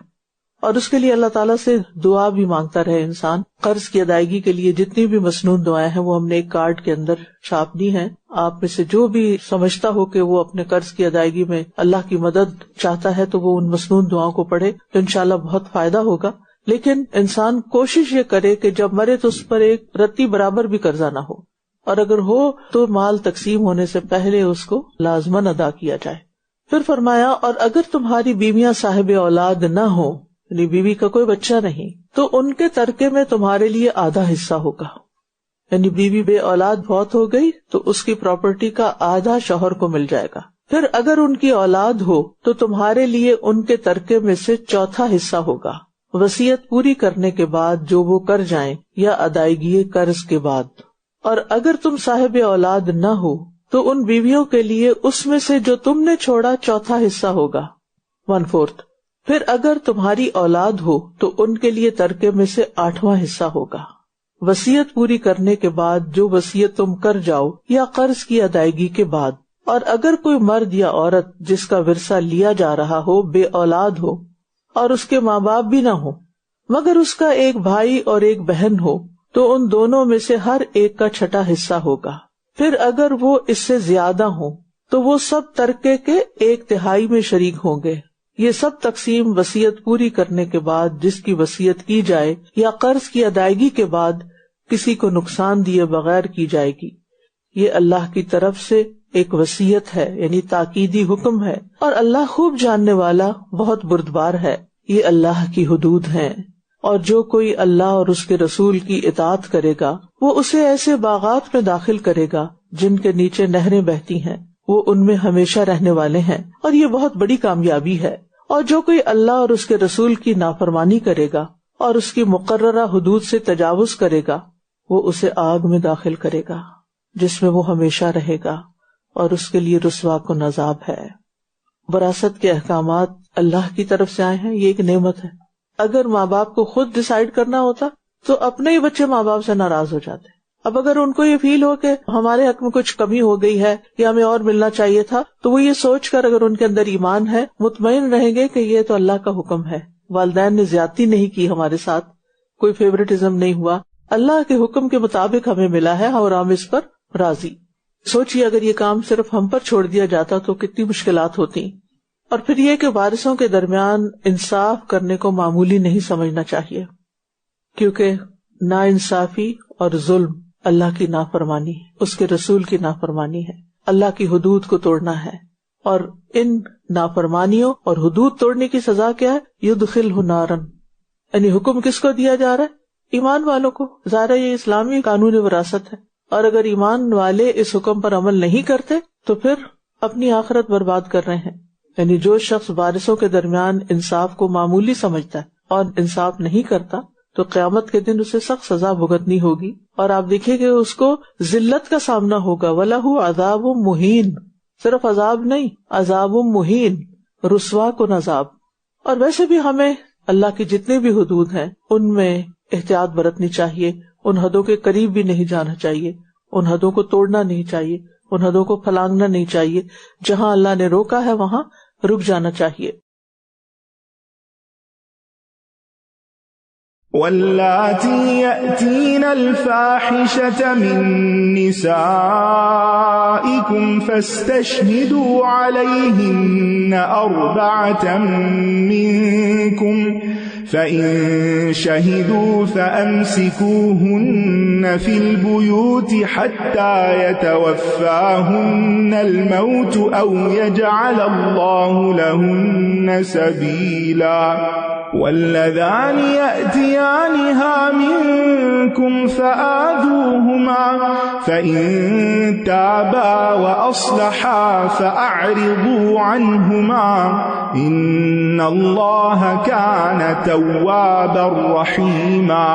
اور اس کے لیے اللہ تعالیٰ سے دعا بھی مانگتا رہے انسان۔ قرض کی ادائیگی کے لیے جتنی بھی مسنون دعائیں ہیں وہ ہم نے ایک کارڈ کے اندر چھاپ دی ہیں، آپ میں سے جو بھی سمجھتا ہو کہ وہ اپنے قرض کی ادائیگی میں اللہ کی مدد چاہتا ہے تو وہ ان مسنون دعاؤں کو پڑھے تو انشاءاللہ بہت فائدہ ہوگا۔ لیکن انسان کوشش یہ کرے کہ جب مرے تو اس پر ایک رتی برابر بھی قرضہ نہ ہو، اور اگر ہو تو مال تقسیم ہونے سے پہلے اس کو لازماً ادا کیا جائے۔ پھر فرمایا اور اگر تمہاری بیویاں صاحب اولاد نہ ہو، یعنی بیوی کا کوئی بچہ نہیں، تو ان کے ترکے میں تمہارے لیے آدھا حصہ ہوگا، یعنی بیوی بے اولاد فوت ہو گئی تو اس کی پراپرٹی کا آدھا شوہر کو مل جائے گا، پھر اگر ان کی اولاد ہو تو تمہارے لیے ان کے ترکے میں سے چوتھا حصہ ہوگا، وصیت پوری کرنے کے بعد جو وہ کر جائیں یا ادائیگی قرض کے بعد۔ اور اگر تم صاحب اولاد نہ ہو تو ان بیویوں کے لیے اس میں سے جو تم نے چھوڑا چوتھا حصہ ہوگا، 1/4۔ پھر اگر تمہاری اولاد ہو تو ان کے لیے ترکے میں سے 8واں حصہ ہوگا، وصیت پوری کرنے کے بعد جو وصیت تم کر جاؤ یا قرض کی ادائیگی کے بعد۔ اور اگر کوئی مرد یا عورت جس کا ورثہ لیا جا رہا ہو بے اولاد ہو اور اس کے ماں باپ بھی نہ ہو مگر اس کا ایک بھائی اور ایک بہن ہو تو ان دونوں میں سے ہر ایک کا چھٹا حصہ ہوگا۔ پھر اگر وہ اس سے زیادہ ہوں تو وہ سب ترکے کے 1/3 میں شریک ہوں گے۔ یہ سب تقسیم وصیت پوری کرنے کے بعد جس کی وصیت کی جائے یا قرض کی ادائیگی کے بعد کسی کو نقصان دیے بغیر کی جائے گی۔ یہ اللہ کی طرف سے ایک وصیت ہے، یعنی تاکیدی حکم ہے، اور اللہ خوب جاننے والا بہت بردبار ہے۔ یہ اللہ کی حدود ہیں، اور جو کوئی اللہ اور اس کے رسول کی اطاعت کرے گا وہ اسے ایسے باغات میں داخل کرے گا جن کے نیچے نہریں بہتی ہیں، وہ ان میں ہمیشہ رہنے والے ہیں، اور یہ بہت بڑی کامیابی ہے۔ اور جو کوئی اللہ اور اس کے رسول کی نافرمانی کرے گا اور اس کی مقررہ حدود سے تجاوز کرے گا وہ اسے آگ میں داخل کرے گا جس میں وہ ہمیشہ رہے گا، اور اس کے لیے رسوا کن عذاب ہے۔ وراثت کے احکامات اللہ کی طرف سے آئے ہیں، یہ ایک نعمت ہے۔ اگر ماں باپ کو خود ڈیسائیڈ کرنا ہوتا تو اپنے ہی بچے ماں باپ سے ناراض ہو جاتے۔ اب اگر ان کو یہ فیل ہو کہ ہمارے حق میں کچھ کمی ہو گئی ہے یا ہمیں اور ملنا چاہیے تھا، تو وہ یہ سوچ کر اگر ان کے اندر ایمان ہے مطمئن رہیں گے کہ یہ تو اللہ کا حکم ہے، والدین نے زیادتی نہیں کی ہمارے ساتھ، کوئی فیوریٹزم نہیں ہوا، اللہ کے حکم کے مطابق ہمیں ملا ہے اور ہم اس پر راضی۔ سوچئے اگر یہ کام صرف ہم پر چھوڑ دیا جاتا تو کتنی مشکلات ہوتی۔ اور پھر یہ کہ وارثوں کے درمیان انصاف کرنے کو معمولی نہیں سمجھنا چاہیے، کیونکہ ناانصافی اور ظلم اللہ کی نافرمانی ہے، اس کے رسول کی نافرمانی ہے، اللہ کی حدود کو توڑنا ہے، اور ان نافرمانیوں اور حدود توڑنے کی سزا کیا ہے؟ یدخلہ نارا، یعنی حکم کس کو دیا جا رہا ہے؟ ایمان والوں کو۔ ظاہر یہ اسلامی قانون وراثت ہے، اور اگر ایمان والے اس حکم پر عمل نہیں کرتے تو پھر اپنی آخرت برباد کر رہے ہیں۔ یعنی جو شخص وارثوں کے درمیان انصاف کو معمولی سمجھتا ہے اور انصاف نہیں کرتا تو قیامت کے دن اسے سخت سزا بھگتنی ہوگی، اور آپ دیکھیں کہ اس کو ذلت کا سامنا ہوگا۔ وَلَهُ عَذَابٌ مُهِينٌ، صرف عذاب نہیں، عذاب مہین، رسوا کن عذاب۔ اور ویسے بھی ہمیں اللہ کی جتنی بھی حدود ہیں ان میں احتیاط برتنی چاہیے، ان حدوں کے قریب بھی نہیں جانا چاہیے، ان حدوں کو توڑنا نہیں چاہیے، ان حدوں کو پھلانگنا نہیں چاہیے۔ جہاں اللہ نے روکا ہے وہاں رک جانا چاہیے۔ واللاتی یأتین الفاحشة من نسائکم فاستشہدوا علیہن 4 منکم فَإِن شَهِدُوا فَأَمْسِكُوهُنَّ فِي الْبُيُوتِ حَتَّى يَتَوَفَّاهُنَّ الْمَوْتُ أَوْ يَجْعَلَ اللَّهُ لَهُنَّ سَبِيلًا وَاللَّذَانِ يَأْتِيَانِهَا مِنكُمْ فَآذُوهُمَا فَإِن تَابَا وَأَصْلَحَا فَأَعْرِضُوا عَنْهُمَا إِنَّ اللَّهَ كَانَ تَوَّابًا رَحِيمًا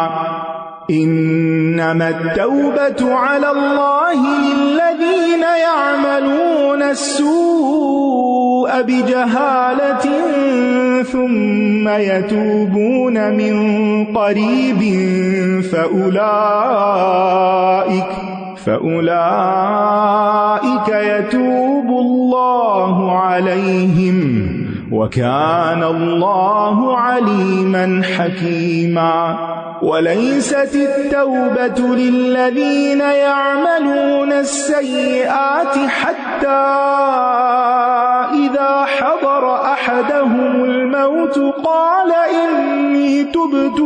إِنَّمَا التَّوْبَةُ عَلَى اللَّهِ لِلَّذِينَ يَعْمَلُونَ السُّوءَ بِجَهَالَةٍ ثُمَّ يَتُوبُونَ مِن قَرِيبٍ فَأُولَئِكَ يَتُوبُ اللَّهُ عَلَيْهِمْ وَكَانَ اللَّهُ عَلِيمًا حَكِيمًا وَلَيْسَتِ التَّوْبَةُ لِلَّذِينَ يَعْمَلُونَ السَّيِّئَاتِ حَتَّى إِذَا حَضَرَ أَحَدَهُمُ الْمَوْتُ قَالَ إِنِّي تُبْتُ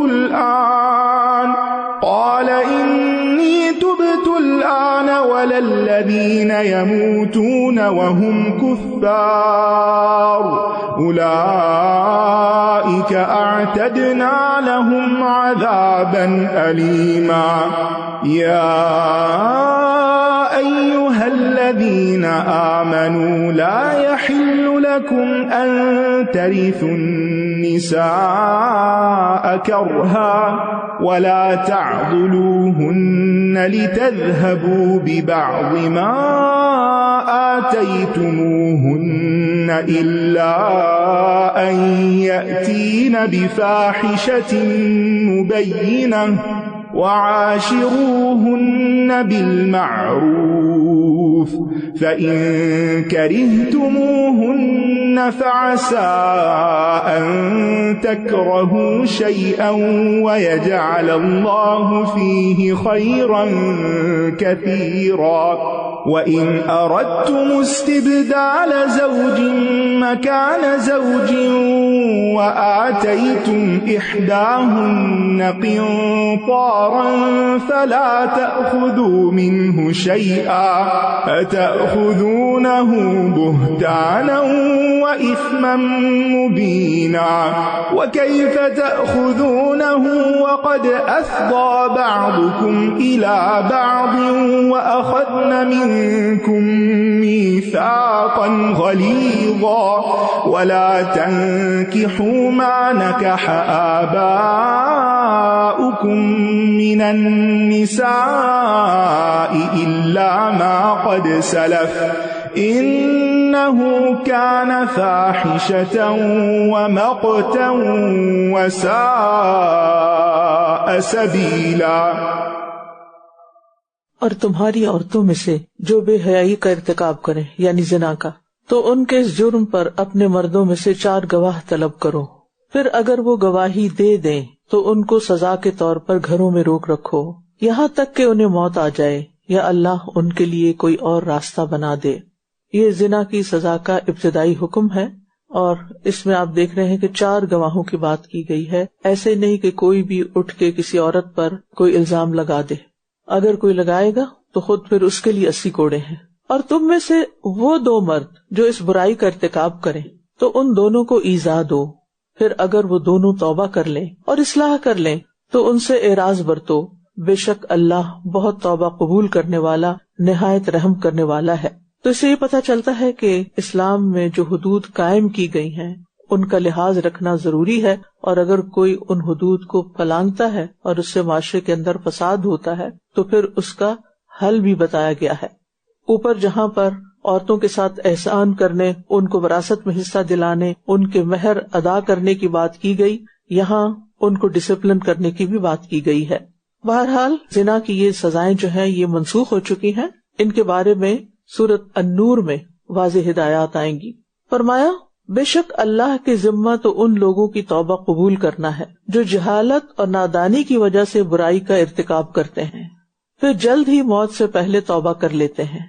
الْآنَ وَلَا الَّذِينَ يَمُوتُونَ وَهُمْ كُفَّارٌ أُولَئِكَ أَعْتَدْنَا لَهُمْ عَذَابًا أَلِيمًا يَا أَيُّهَا الَّذِينَ آمَنُوا لَا يحل لكم أن ترثوا النساء كرها ولا تعضلوهن لتذهبوا ببعض ما آتيتموهن إلا أن يأتين بفاحشة مبينة وعاشروهن بالمعروف فإن كرهتموهن فعسى أن تكرهوا شيئا ويجعل الله فيه خيرا كثيرا وإن أردتم استبدال زوج مكان زوج وآتيتم إحداهن قنطارا فلا تأخذوا منه شيئا أتأخذونه بهتانا وإثما مبينا وكيف تأخذونه وقد أفضى بعضكم إلى بعض وأخذن منكم ميثاقا غليظا ولا تنكحوا ما نكح آباؤكم من النساء إلا ما قد سلف إنه كان فاحشة ومقتا وساء سبيلا۔ اور تمہاری عورتوں میں سے جو بے حیائی کا ارتکاب کریں یعنی زنا کا، تو ان کے اس جرم پر اپنے مردوں میں سے 4 گواہ طلب کرو، پھر اگر وہ گواہی دے دیں تو ان کو سزا کے طور پر گھروں میں روک رکھو یہاں تک کہ انہیں موت آ جائے یا اللہ ان کے لیے کوئی اور راستہ بنا دے۔ یہ زنا کی سزا کا ابتدائی حکم ہے، اور اس میں آپ دیکھ رہے ہیں کہ 4 گواہوں کی بات کی گئی ہے۔ ایسے نہیں کہ کوئی بھی اٹھ کے کسی عورت پر کوئی الزام لگا دے، اگر کوئی لگائے گا تو خود پھر اس کے لیے 80 کوڑے ہیں۔ اور تم میں سے وہ 2 مرد جو اس برائی کا ارتکاب کریں تو ان دونوں کو ایذا دو، پھر اگر وہ دونوں توبہ کر لیں اور اصلاح کر لیں تو ان سے اعراض برتو، بے شک اللہ بہت توبہ قبول کرنے والا نہایت رحم کرنے والا ہے۔ تو اس سے یہ پتہ چلتا ہے کہ اسلام میں جو حدود قائم کی گئی ہیں ان کا لحاظ رکھنا ضروری ہے، اور اگر کوئی ان حدود کو پھلانگتا ہے اور اس سے معاشرے کے اندر فساد ہوتا ہے تو پھر اس کا حل بھی بتایا گیا ہے۔ اوپر جہاں پر عورتوں کے ساتھ احسان کرنے، ان کو وراثت میں حصہ دلانے، ان کے مہر ادا کرنے کی بات کی گئی، یہاں ان کو ڈسپلن کرنے کی بھی بات کی گئی ہے۔ بہرحال زنا کی یہ سزائیں جو ہیں یہ منسوخ ہو چکی ہیں، ان کے بارے میں سورۃ النور میں واضح ہدایات آئیں گی۔ فرمایا بے شک اللہ کے ذمہ تو ان لوگوں کی توبہ قبول کرنا ہے جو جہالت اور نادانی کی وجہ سے برائی کا ارتکاب کرتے ہیں، پھر جلد ہی موت سے پہلے توبہ کر لیتے ہیں،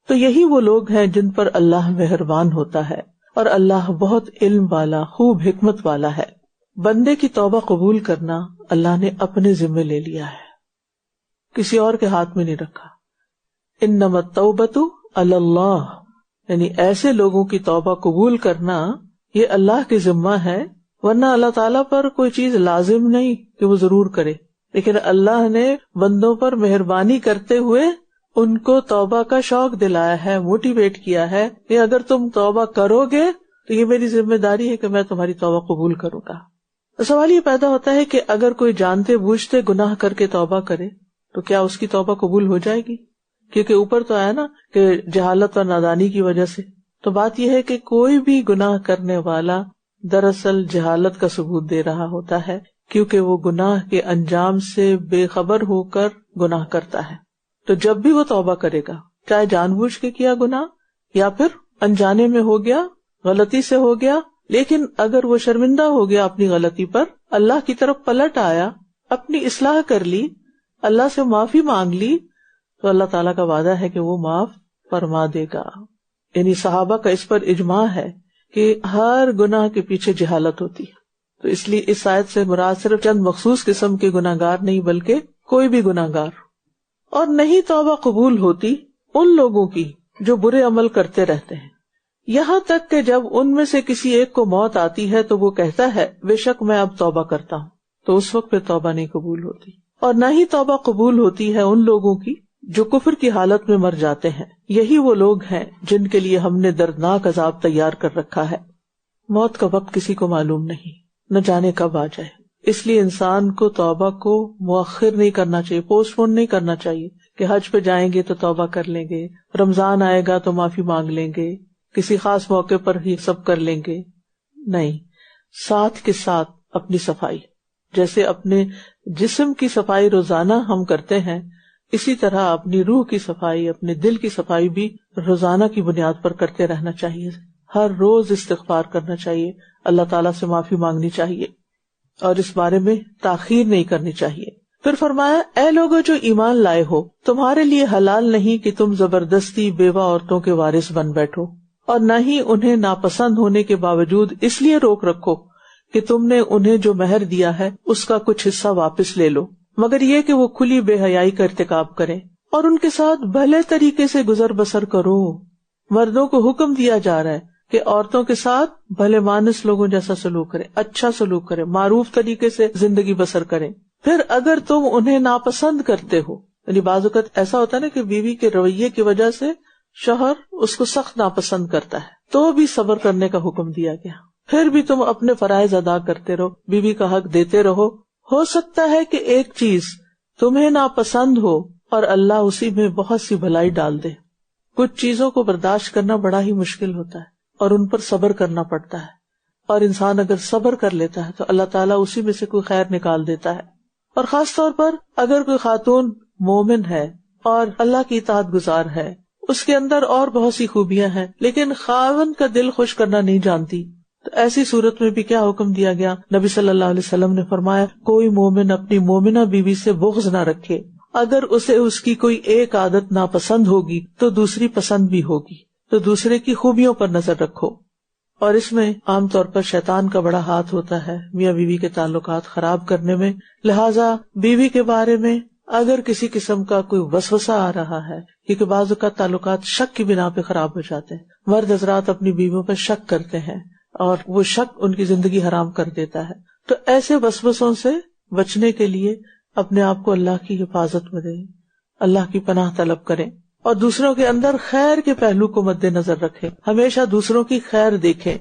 تو یہی وہ لوگ ہیں جن پر اللہ مہربان ہوتا ہے، اور اللہ بہت علم والا خوب حکمت والا ہے۔ بندے کی توبہ قبول کرنا اللہ نے اپنے ذمہ لے لیا ہے، کسی اور کے ہاتھ میں نہیں رکھا۔ انما التوبۃ علی اللہ، یعنی ایسے لوگوں کی توبہ قبول کرنا یہ اللہ کے ذمہ ہے، ورنہ اللہ تعالیٰ پر کوئی چیز لازم نہیں کہ وہ ضرور کرے، لیکن اللہ نے بندوں پر مہربانی کرتے ہوئے ان کو توبہ کا شوق دلایا ہے، موٹیویٹ کیا ہے کہ اگر تم توبہ کرو گے تو یہ میری ذمہ داری ہے کہ میں تمہاری توبہ قبول کروں گا۔ تو سوال یہ پیدا ہوتا ہے کہ اگر کوئی جانتے بوجھتے گناہ کر کے توبہ کرے تو کیا اس کی توبہ قبول ہو جائے گی؟ کیونکہ اوپر تو آیا نا کہ جہالت اور نادانی کی وجہ سے، تو بات یہ ہے کہ کوئی بھی گناہ کرنے والا دراصل جہالت کا ثبوت دے رہا ہوتا ہے، کیونکہ وہ گناہ کے انجام سے بے خبر ہو کر گناہ کرتا ہے۔ تو جب بھی وہ توبہ کرے گا، چاہے جان بوجھ کے کیا گناہ یا پھر انجانے میں ہو گیا، غلطی سے ہو گیا، لیکن اگر وہ شرمندہ ہو گیا اپنی غلطی پر، اللہ کی طرف پلٹ آیا، اپنی اصلاح کر لی، اللہ سے معافی مانگ لی، تو اللہ تعالیٰ کا وعدہ ہے کہ وہ معاف فرما دے گا۔ یعنی صحابہ کا اس پر اجماع ہے کہ ہر گناہ کے پیچھے جہالت ہوتی ہے، تو اس لیے اس آیت سے مراد صرف چند مخصوص قسم کے گناہگار نہیں بلکہ کوئی بھی گناہگار۔ اور نہیں توبہ قبول ہوتی ان لوگوں کی جو برے عمل کرتے رہتے ہیں، یہاں تک کہ جب ان میں سے کسی ایک کو موت آتی ہے تو وہ کہتا ہے بے شک میں اب توبہ کرتا ہوں، تو اس وقت پھر توبہ نہیں قبول ہوتی۔ اور نہ ہی توبہ قبول ہوتی ہے ان لوگوں کی جو کفر کی حالت میں مر جاتے ہیں، یہی وہ لوگ ہیں جن کے لیے ہم نے دردناک عذاب تیار کر رکھا ہے. موت کا وقت کسی کو معلوم نہیں، نہ جانے کب آ جائے. اس لیے انسان کو توبہ کو مؤخر نہیں کرنا چاہیے، پوسٹ پون نہیں کرنا چاہیے کہ حج پہ جائیں گے تو توبہ کر لیں گے، رمضان آئے گا تو معافی مانگ لیں گے، کسی خاص موقع پر ہی سب کر لیں گے. نہیں، ساتھ کے ساتھ اپنی صفائی، جیسے اپنے جسم کی صفائی روزانہ ہم کرتے ہیں، اسی طرح اپنی روح کی صفائی، اپنے دل کی صفائی بھی روزانہ کی بنیاد پر کرتے رہنا چاہیے. ہر روز استغفار کرنا چاہیے، اللہ تعالیٰ سے معافی مانگنی چاہیے اور اس بارے میں تاخیر نہیں کرنی چاہیے. پھر فرمایا، اے لوگو جو ایمان لائے ہو، تمہارے لیے حلال نہیں کہ تم زبردستی بیوہ عورتوں کے وارث بن بیٹھو، اور نہ ہی انہیں ناپسند ہونے کے باوجود اس لیے روک رکھو کہ تم نے انہیں جو مہر دیا ہے اس کا کچھ حصہ واپس لے لو، مگر یہ کہ وہ کھلی بے حیائی کا ارتکاب کریں، اور ان کے ساتھ بھلے طریقے سے گزر بسر کرو. مردوں کو حکم دیا جا رہا ہے کہ عورتوں کے ساتھ بھلے مانس لوگوں جیسا سلوک کرے، اچھا سلوک کرے، معروف طریقے سے زندگی بسر کریں. پھر اگر تم انہیں ناپسند کرتے ہو، یعنی بعض اوقات ایسا ہوتا ہے نا کہ بیوی کے رویے کی وجہ سے شوہر اس کو سخت ناپسند کرتا ہے، تو بھی صبر کرنے کا حکم دیا گیا. پھر بھی تم اپنے فرائض ادا کرتے رہو، بیوی کا حق دیتے رہو. ہو سکتا ہے کہ ایک چیز تمہیں ناپسند ہو اور اللہ اسی میں بہت سی بھلائی ڈال دے. کچھ چیزوں کو برداشت کرنا بڑا ہی مشکل ہوتا ہے اور ان پر صبر کرنا پڑتا ہے، اور انسان اگر صبر کر لیتا ہے تو اللہ تعالیٰ اسی میں سے کوئی خیر نکال دیتا ہے. اور خاص طور پر اگر کوئی خاتون مومن ہے اور اللہ کی اطاعت گزار ہے، اس کے اندر اور بہت سی خوبیاں ہیں، لیکن خاوند کا دل خوش کرنا نہیں جانتی، تو ایسی صورت میں بھی کیا حکم دیا گیا؟ نبی صلی اللہ علیہ وسلم نے فرمایا، کوئی مومن اپنی مومنہ بیوی سے بغض نہ رکھے. اگر اسے اس کی کوئی ایک عادت ناپسند ہوگی تو دوسری پسند بھی ہوگی، تو دوسرے کی خوبیوں پر نظر رکھو. اور اس میں عام طور پر شیطان کا بڑا ہاتھ ہوتا ہے میاں بیوی کے تعلقات خراب کرنے میں. لہٰذا بیوی کے بارے میں اگر کسی قسم کا کوئی وسوسہ آ رہا ہے، کیونکہ بعض اوقات تعلقات شک کی بنا پہ خراب ہو جاتے ہیں، مرد حضرات اپنی بیویوں پر شک کرتے ہیں اور وہ شک ان کی زندگی حرام کر دیتا ہے. تو ایسے وسوسوں سے بچنے کے لیے اپنے آپ کو اللہ کی حفاظت میں دیں، اللہ کی پناہ طلب کریں، اور دوسروں کے اندر خیر کے پہلو کو مد نظر رکھیں، ہمیشہ دوسروں کی خیر دیکھیں.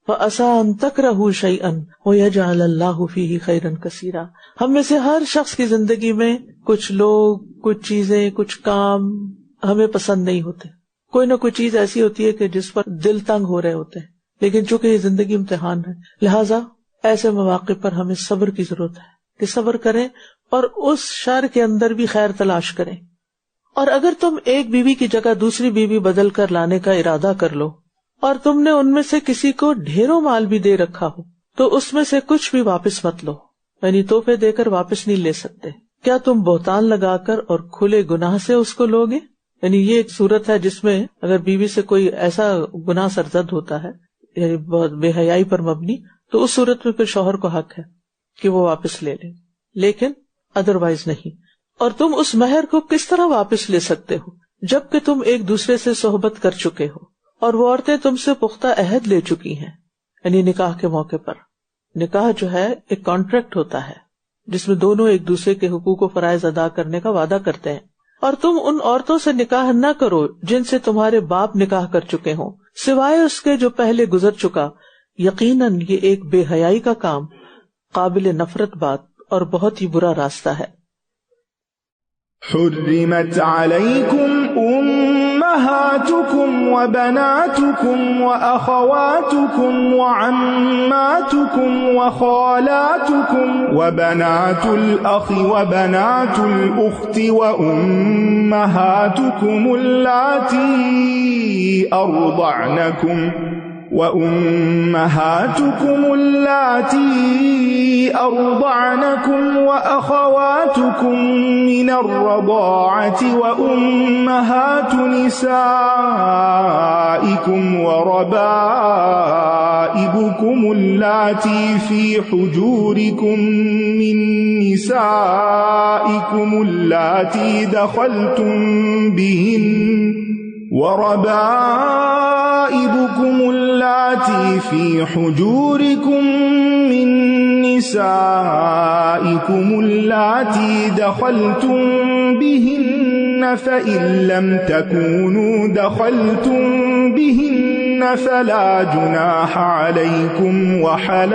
وَعَسَىٰ أَن تَكْرَهُوا شَيْئًا وَيَجْعَلَ اللَّهُ فِيهِ خَيْرًا كَثِيرًا. ہم میں سے ہر شخص کی زندگی میں کچھ لوگ، کچھ چیزیں، کچھ کام ہمیں پسند نہیں ہوتے. کوئی نہ کوئی چیز ایسی ہوتی ہے کہ جس پر دل تنگ ہو رہے ہوتے ہیں، لیکن چونکہ یہ زندگی امتحان ہے، لہٰذا ایسے مواقع پر ہمیں صبر کی ضرورت ہے کہ صبر کریں اور اس شر کے اندر بھی خیر تلاش کریں. اور اگر تم ایک بیوی کی جگہ دوسری بیوی بدل کر لانے کا ارادہ کر لو اور تم نے ان میں سے کسی کو ڈھیروں مال بھی دے رکھا ہو تو اس میں سے کچھ بھی واپس مت لو، یعنی تحفے دے کر واپس نہیں لے سکتے. کیا تم بہتان لگا کر اور کھلے گناہ سے اس کو لوگے؟ یعنی یہ ایک صورت ہے جس میں اگر بیوی سے کوئی ایسا گناہ سرزد ہوتا ہے، یعنی بہت بے حیائی پر مبنی، تو اس صورت میں پھر شوہر کو حق ہے کہ وہ واپس لے لے، لیکن ادروائز نہیں. اور تم اس مہر کو کس طرح واپس لے سکتے ہو جبکہ تم ایک دوسرے سے صحبت کر چکے ہو اور وہ عورتیں تم سے پختہ عہد لے چکی ہیں. یعنی نکاح کے موقع پر، نکاح جو ہے ایک کانٹریکٹ ہوتا ہے جس میں دونوں ایک دوسرے کے حقوق و فرائض ادا کرنے کا وعدہ کرتے ہیں. اور تم ان عورتوں سے نکاح نہ کرو جن سے تمہارے باپ نکاح کر چکے ہوں سوائے اس کے جو پہلے گزر چکا. یقیناً یہ ایک بے حیائی کا کام، قابل نفرت بات اور بہت ہی برا راستہ ہے. حرمت علیکم امہاتکم وبناتکم واخواتکم وعماتکم وخالاتکم وبنات الاخ وبنات الاخت وامہاتکم اللاتی أرضعنكم وأخواتكم من الرضاعة وأمهات نسائكم وربائبكم اللاتي في حجوركم من نسائكم اللاتي دخلتم بهن وربائبكم اللاتي في حجوركم من نسائكم اللاتي دخلتم بهن فإن لم تكونوا دخلتم بهن فلا جناح عليكم وحلائل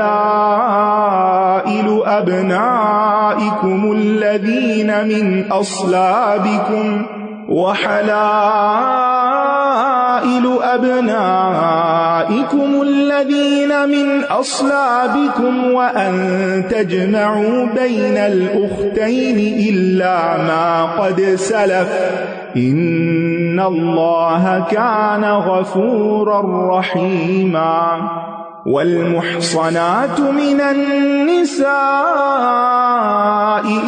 أبنائكم الذين من أصلابكم وأن تجمعوا بين الأختين إلا ما قد سلف إن الله كان غفورا رحيما والمحصنات من النساء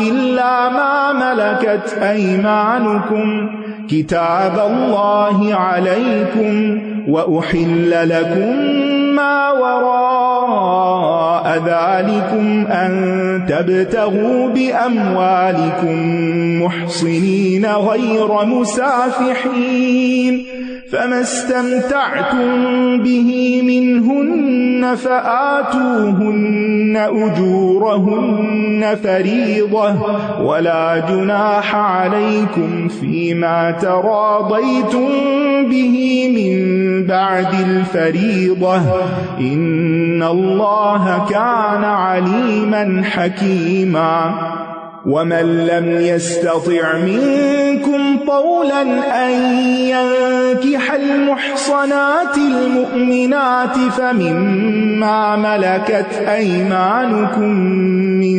إلا ما ملكت أيمانكم كتاب الله عليكم وأحل لكم ما وراء ذلكم أن تبتغوا بأموالكم محصنين غير مسافحين فما استمتعتم به منهن فآتوهن أجورهن فريضة ولا جناح عليكم فيما تراضيتم به من بعد الفريضة إن الله كان عليما حكيما ومن لم يستطع منكم طولا أن ينكح المحصنات المؤمنات فمما ملكت أيمانكم من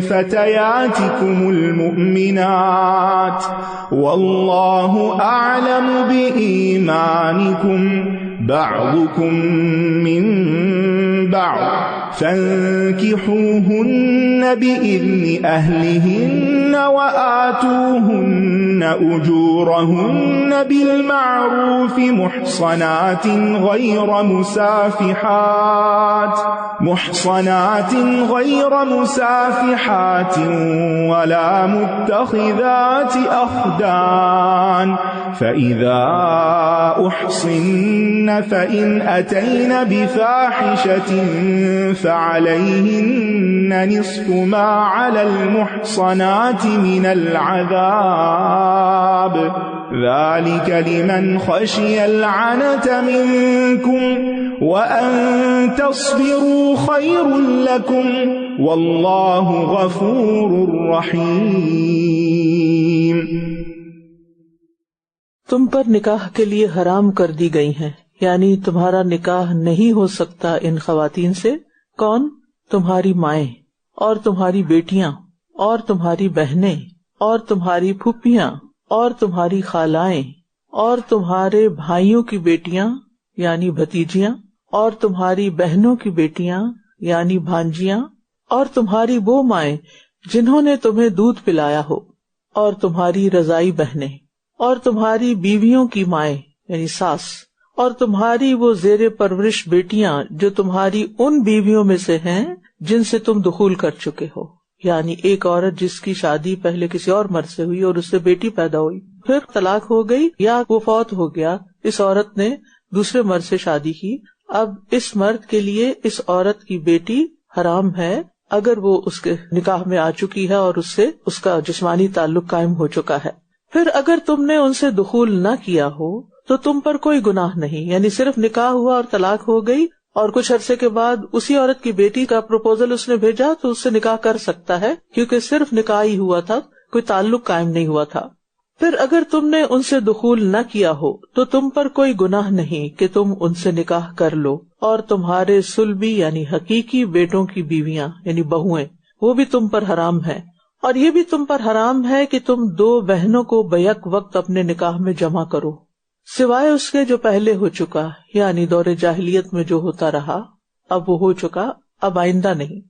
فتياتكم المؤمنات والله أعلم بإيمانكم بعضكم من بعض فانكحوهن بإذن أهلهن وآتوهن أجورهن بالمعروف محصنات غير مسافحات ولا متخذات أخدان فإذا أحصن فإن أتين بفاحشة فعليهن نصف ما على المحصنات من العذاب ذلك لمن خشي العنة منكم وأن تصبروا خير لكم والله غفور رحيم. تم پر نکاح کے لیے حرام کر دی گئی ہیں، یعنی تمہارا نکاح نہیں ہو سکتا ان خواتین سے. کون؟ تمہاری مائیں اور تمہاری بیٹیاں اور تمہاری بہنیں اور تمہاری پھوپھیاں اور تمہاری خالائیں اور تمہارے بھائیوں کی بیٹیاں یعنی بھتیجیاں اور تمہاری بہنوں کی بیٹیاں یعنی بھانجیاں اور تمہاری وہ مائیں جنہوں نے تمہیں دودھ پلایا ہو اور تمہاری رضائی بہنیں اور تمہاری بیویوں کی مائیں یعنی ساس اور تمہاری وہ زیر پرورش بیٹیاں جو تمہاری ان بیویوں میں سے ہیں جن سے تم دخول کر چکے ہو، یعنی ایک عورت جس کی شادی پہلے کسی اور مرد سے ہوئی اور اس سے بیٹی پیدا ہوئی، پھر طلاق ہو گئی یا وہ فوت ہو گیا، اس عورت نے دوسرے مرد سے شادی کی. اب اس مرد کے لیے اس عورت کی بیٹی حرام ہے اگر وہ اس کے نکاح میں آ چکی ہے اور اس سے اس کا جسمانی تعلق قائم ہو چکا ہے. پھر اگر تم نے ان سے دخول نہ کیا ہو تو تم پر کوئی گناہ نہیں، یعنی صرف نکاح ہوا اور طلاق ہو گئی اور کچھ عرصے کے بعد اسی عورت کی بیٹی کا پروپوزل اس نے بھیجا تو اس سے نکاح کر سکتا ہے کیونکہ صرف نکاح ہی ہوا تھا، کوئی تعلق قائم نہیں ہوا تھا. پھر اگر تم نے ان سے دخول نہ کیا ہو تو تم پر کوئی گناہ نہیں کہ تم ان سے نکاح کر لو، اور تمہارے صلبی یعنی حقیقی بیٹوں کی بیویاں یعنی بہویں وہ بھی تم پر حرام ہیں. اور یہ بھی تم پر حرام ہے کہ تم دو بہنوں کو بیک وقت اپنے نکاح میں جمع کرو سوائے اس کے جو پہلے ہو چکا، یعنی دور جاہلیت میں جو ہوتا رہا اب وہ ہو چکا، اب آئندہ نہیں.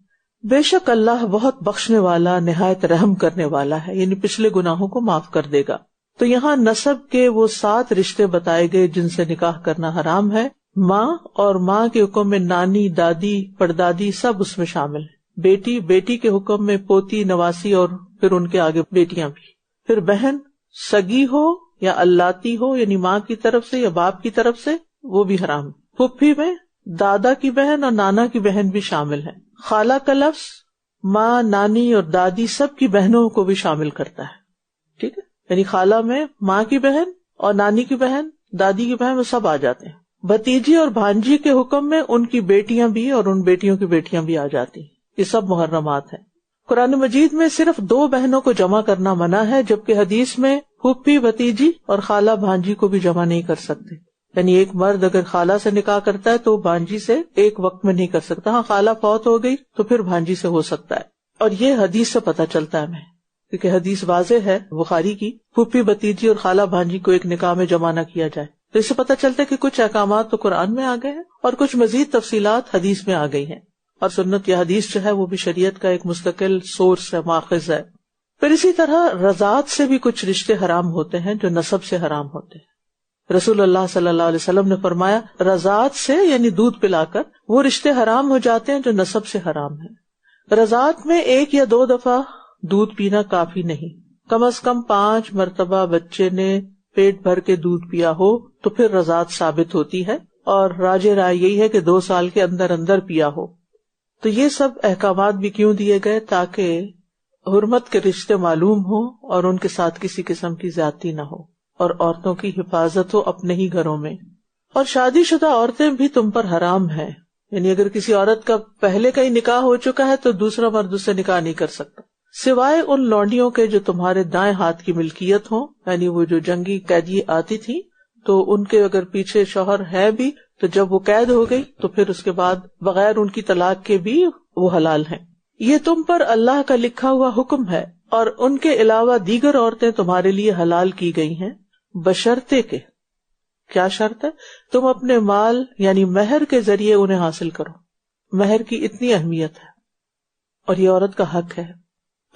بے شک اللہ بہت بخشنے والا نہایت رحم کرنے والا ہے، یعنی پچھلے گناہوں کو معاف کر دے گا. تو یہاں نسب کے وہ 7 رشتے بتائے گئے جن سے نکاح کرنا حرام ہے. ماں اور ماں کے حکم میں نانی، دادی، پڑدادی سب اس میں شامل ہیں. بیٹی کے حکم میں پوتی، نواسی اور پھر ان کے آگے بیٹیاں بھی. پھر بہن سگی ہو یا اللاتی ہو یعنی ماں کی طرف سے یا باپ کی طرف سے وہ بھی حرام. پھپھی میں دادا کی بہن اور نانا کی بہن بھی شامل ہے. خالہ کا لفظ ماں، نانی اور دادی سب کی بہنوں کو بھی شامل کرتا ہے. ٹھیک ہے، یعنی خالہ میں ماں کی بہن اور نانی کی بہن، دادی کی بہن، وہ سب آ جاتے ہیں۔ بھتیجی اور بھانجی کے حکم میں ان کی بیٹیاں بھی اور ان بیٹیوں کی بیٹیاں بھی آ جاتی ہیں، یہ سب محرمات ہیں۔ قرآن مجید میں صرف 2 بہنوں کو جمع کرنا منع ہے، جبکہ حدیث میں پھوپھی بھتیجی اور خالہ بھانجی کو بھی جمع نہیں کر سکتے۔ یعنی ایک مرد اگر خالہ سے نکاح کرتا ہے تو بھانجی سے ایک وقت میں نہیں کر سکتا، ہاں خالہ فوت ہو گئی تو پھر بھانجی سے ہو سکتا ہے، اور یہ حدیث سے پتہ چلتا ہے ہمیں، کیونکہ حدیث واضح ہے بخاری کی، پھوپھی بھتیجی اور خالہ بھانجی کو ایک نکاح میں جمع نہ کیا جائے۔ تو اس سے پتہ چلتا ہے کہ کچھ احکامات تو قرآن میں آ گئے ہیں اور کچھ مزید تفصیلات حدیث میں آ گئی ہیں، اور سنت یا حدیث جو ہے وہ بھی شریعت کا ایک مستقل سورس ہے، ماخذ ہے۔ پھر اسی طرح رضاعت سے بھی کچھ رشتے حرام ہوتے ہیں جو نسب سے حرام ہوتے ہیں۔ رسول اللہ صلی اللہ علیہ وسلم نے فرمایا رضاعت سے یعنی دودھ پلا کر وہ رشتے حرام ہو جاتے ہیں جو نسب سے حرام ہیں۔ رضاعت میں 1 یا 2 دفعہ دودھ پینا کافی نہیں، کم از کم 5 مرتبہ بچے نے پیٹ بھر کے دودھ پیا ہو تو پھر رضاعت ثابت ہوتی ہے، اور راجح رائے یہی ہے کہ 2 سال کے اندر اندر پیا ہو۔ تو یہ سب احکامات بھی کیوں دیے گئے؟ تاکہ حرمت کے رشتے معلوم ہوں اور ان کے ساتھ کسی قسم کی زیادتی نہ ہو، اور عورتوں کی حفاظت ہو اپنے ہی گھروں میں۔ اور شادی شدہ عورتیں بھی تم پر حرام ہیں، یعنی اگر کسی عورت کا پہلے کا ہی نکاح ہو چکا ہے تو دوسرا مرد اس سے نکاح نہیں کر سکتا، سوائے ان لونڈیوں کے جو تمہارے دائیں ہاتھ کی ملکیت ہوں، یعنی وہ جو جنگی قیدی آتی تھی تو ان کے اگر پیچھے شوہر ہے بھی تو جب وہ قید ہو گئی تو پھر اس کے بعد بغیر ان کی طلاق کے بھی وہ حلال ہیں۔ یہ تم پر اللہ کا لکھا ہوا حکم ہے، اور ان کے علاوہ دیگر عورتیں تمہارے لیے حلال کی گئی ہیں، بشرطے کے، کیا شرط ہے؟ تم اپنے مال یعنی مہر کے ذریعے انہیں حاصل کرو۔ مہر کی اتنی اہمیت ہے اور یہ عورت کا حق ہے۔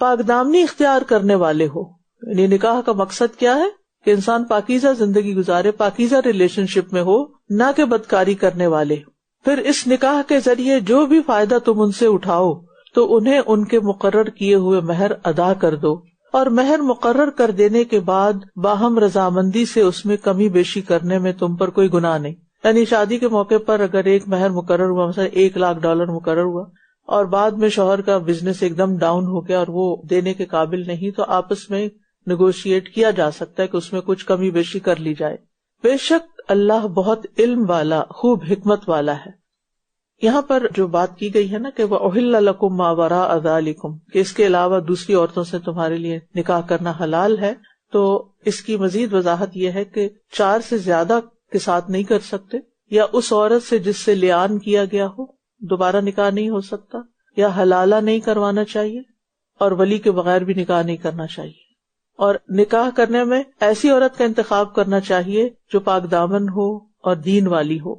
پاک دامنی اختیار کرنے والے ہو، یعنی نکاح کا مقصد کیا ہے کہ انسان پاکیزہ زندگی گزارے، پاکیزہ ریلیشن شپ میں ہو، نہ کہ بدکاری کرنے والے۔ پھر اس نکاح کے ذریعے جو بھی فائدہ تم ان سے اٹھاؤ تو انہیں ان کے مقرر کیے ہوئے مہر ادا کر دو، اور مہر مقرر کر دینے کے بعد باہم رضامندی سے اس میں کمی بیشی کرنے میں تم پر کوئی گناہ نہیں۔ یعنی شادی کے موقع پر اگر ایک مہر مقرر ہوا، مثلا $1,00,000 مقرر ہوا، اور بعد میں شوہر کا بزنس ایک دم ڈاؤن ہو گیا اور وہ دینے کے قابل نہیں، تو آپس میں نیگوشیٹ کیا جا سکتا ہے کہ اس میں کچھ کمی بیشی کر لی جائے۔ بے شک اللہ بہت علم والا، خوب حکمت والا ہے۔ یہاں پر جو بات کی گئی ہے نا کہ وَأُحِلَّ لَكُم مَّا وَرَاءَ ذَلِكُم، کہ اس کے علاوہ دوسری عورتوں سے تمہارے لیے نکاح کرنا حلال ہے، تو اس کی مزید وضاحت یہ ہے کہ 4 سے زیادہ کے ساتھ نہیں کر سکتے، یا اس عورت سے جس سے لعان کیا گیا ہو دوبارہ نکاح نہیں ہو سکتا، یا حلالہ نہیں کروانا چاہیے، اور ولی کے بغیر بھی نکاح نہیں کرنا چاہیے، اور نکاح کرنے میں ایسی عورت کا انتخاب کرنا چاہیے جو پاک دامن ہو اور دین والی ہو۔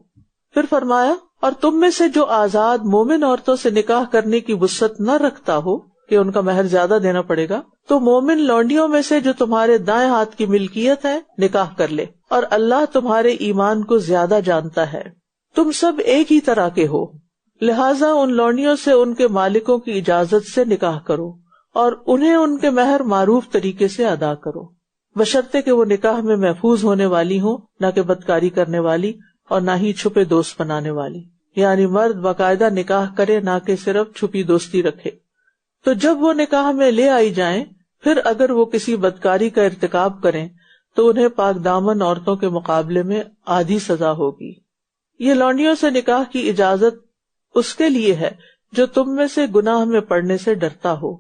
پھر فرمایا اور تم میں سے جو آزاد مومن عورتوں سے نکاح کرنے کی وسعت نہ رکھتا ہو کہ ان کا مہر زیادہ دینا پڑے گا، تو مومن لونڈیوں میں سے جو تمہارے دائیں ہاتھ کی ملکیت ہے نکاح کر لے، اور اللہ تمہارے ایمان کو زیادہ جانتا ہے۔ تم سب ایک ہی طرح کے ہو، لہٰذا ان لونڈیوں سے ان کے مالکوں کی اجازت سے نکاح کرو، اور انہیں ان کے مہر معروف طریقے سے ادا کرو، بشرطے کہ وہ نکاح میں محفوظ ہونے والی ہوں، نہ کہ بدکاری کرنے والی اور نہ ہی چھپے دوست بنانے والی، یعنی مرد باقاعدہ نکاح کرے نہ کہ صرف چھپی دوستی رکھے۔ تو جب وہ نکاح میں لے آئی جائیں، پھر اگر وہ کسی بدکاری کا ارتکاب کریں تو انہیں پاک دامن عورتوں کے مقابلے میں آدھی سزا ہوگی۔ یہ لونڈیوں سے نکاح کی اجازت اس کے لیے ہے جو تم میں سے گناہ میں پڑنے سے ڈرتا ہو،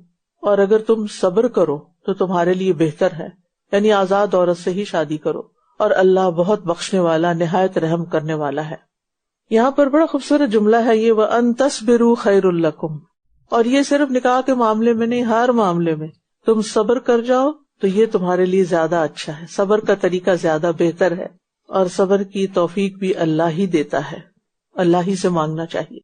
اور اگر تم صبر کرو تو تمہارے لیے بہتر ہے، یعنی آزاد عورت سے ہی شادی کرو، اور اللہ بہت بخشنے والا، نہایت رحم کرنے والا ہے۔ یہاں پر بڑا خوبصورت جملہ ہے یہ، وَأَن تَصْبِرُوا خَيْرٌ لَكُمْ، اور یہ صرف نکاح کے معاملے میں نہیں، ہر معاملے میں تم صبر کر جاؤ تو یہ تمہارے لیے زیادہ اچھا ہے، صبر کا طریقہ زیادہ بہتر ہے، اور صبر کی توفیق بھی اللہ ہی دیتا ہے، اللہ ہی سے مانگنا چاہیے۔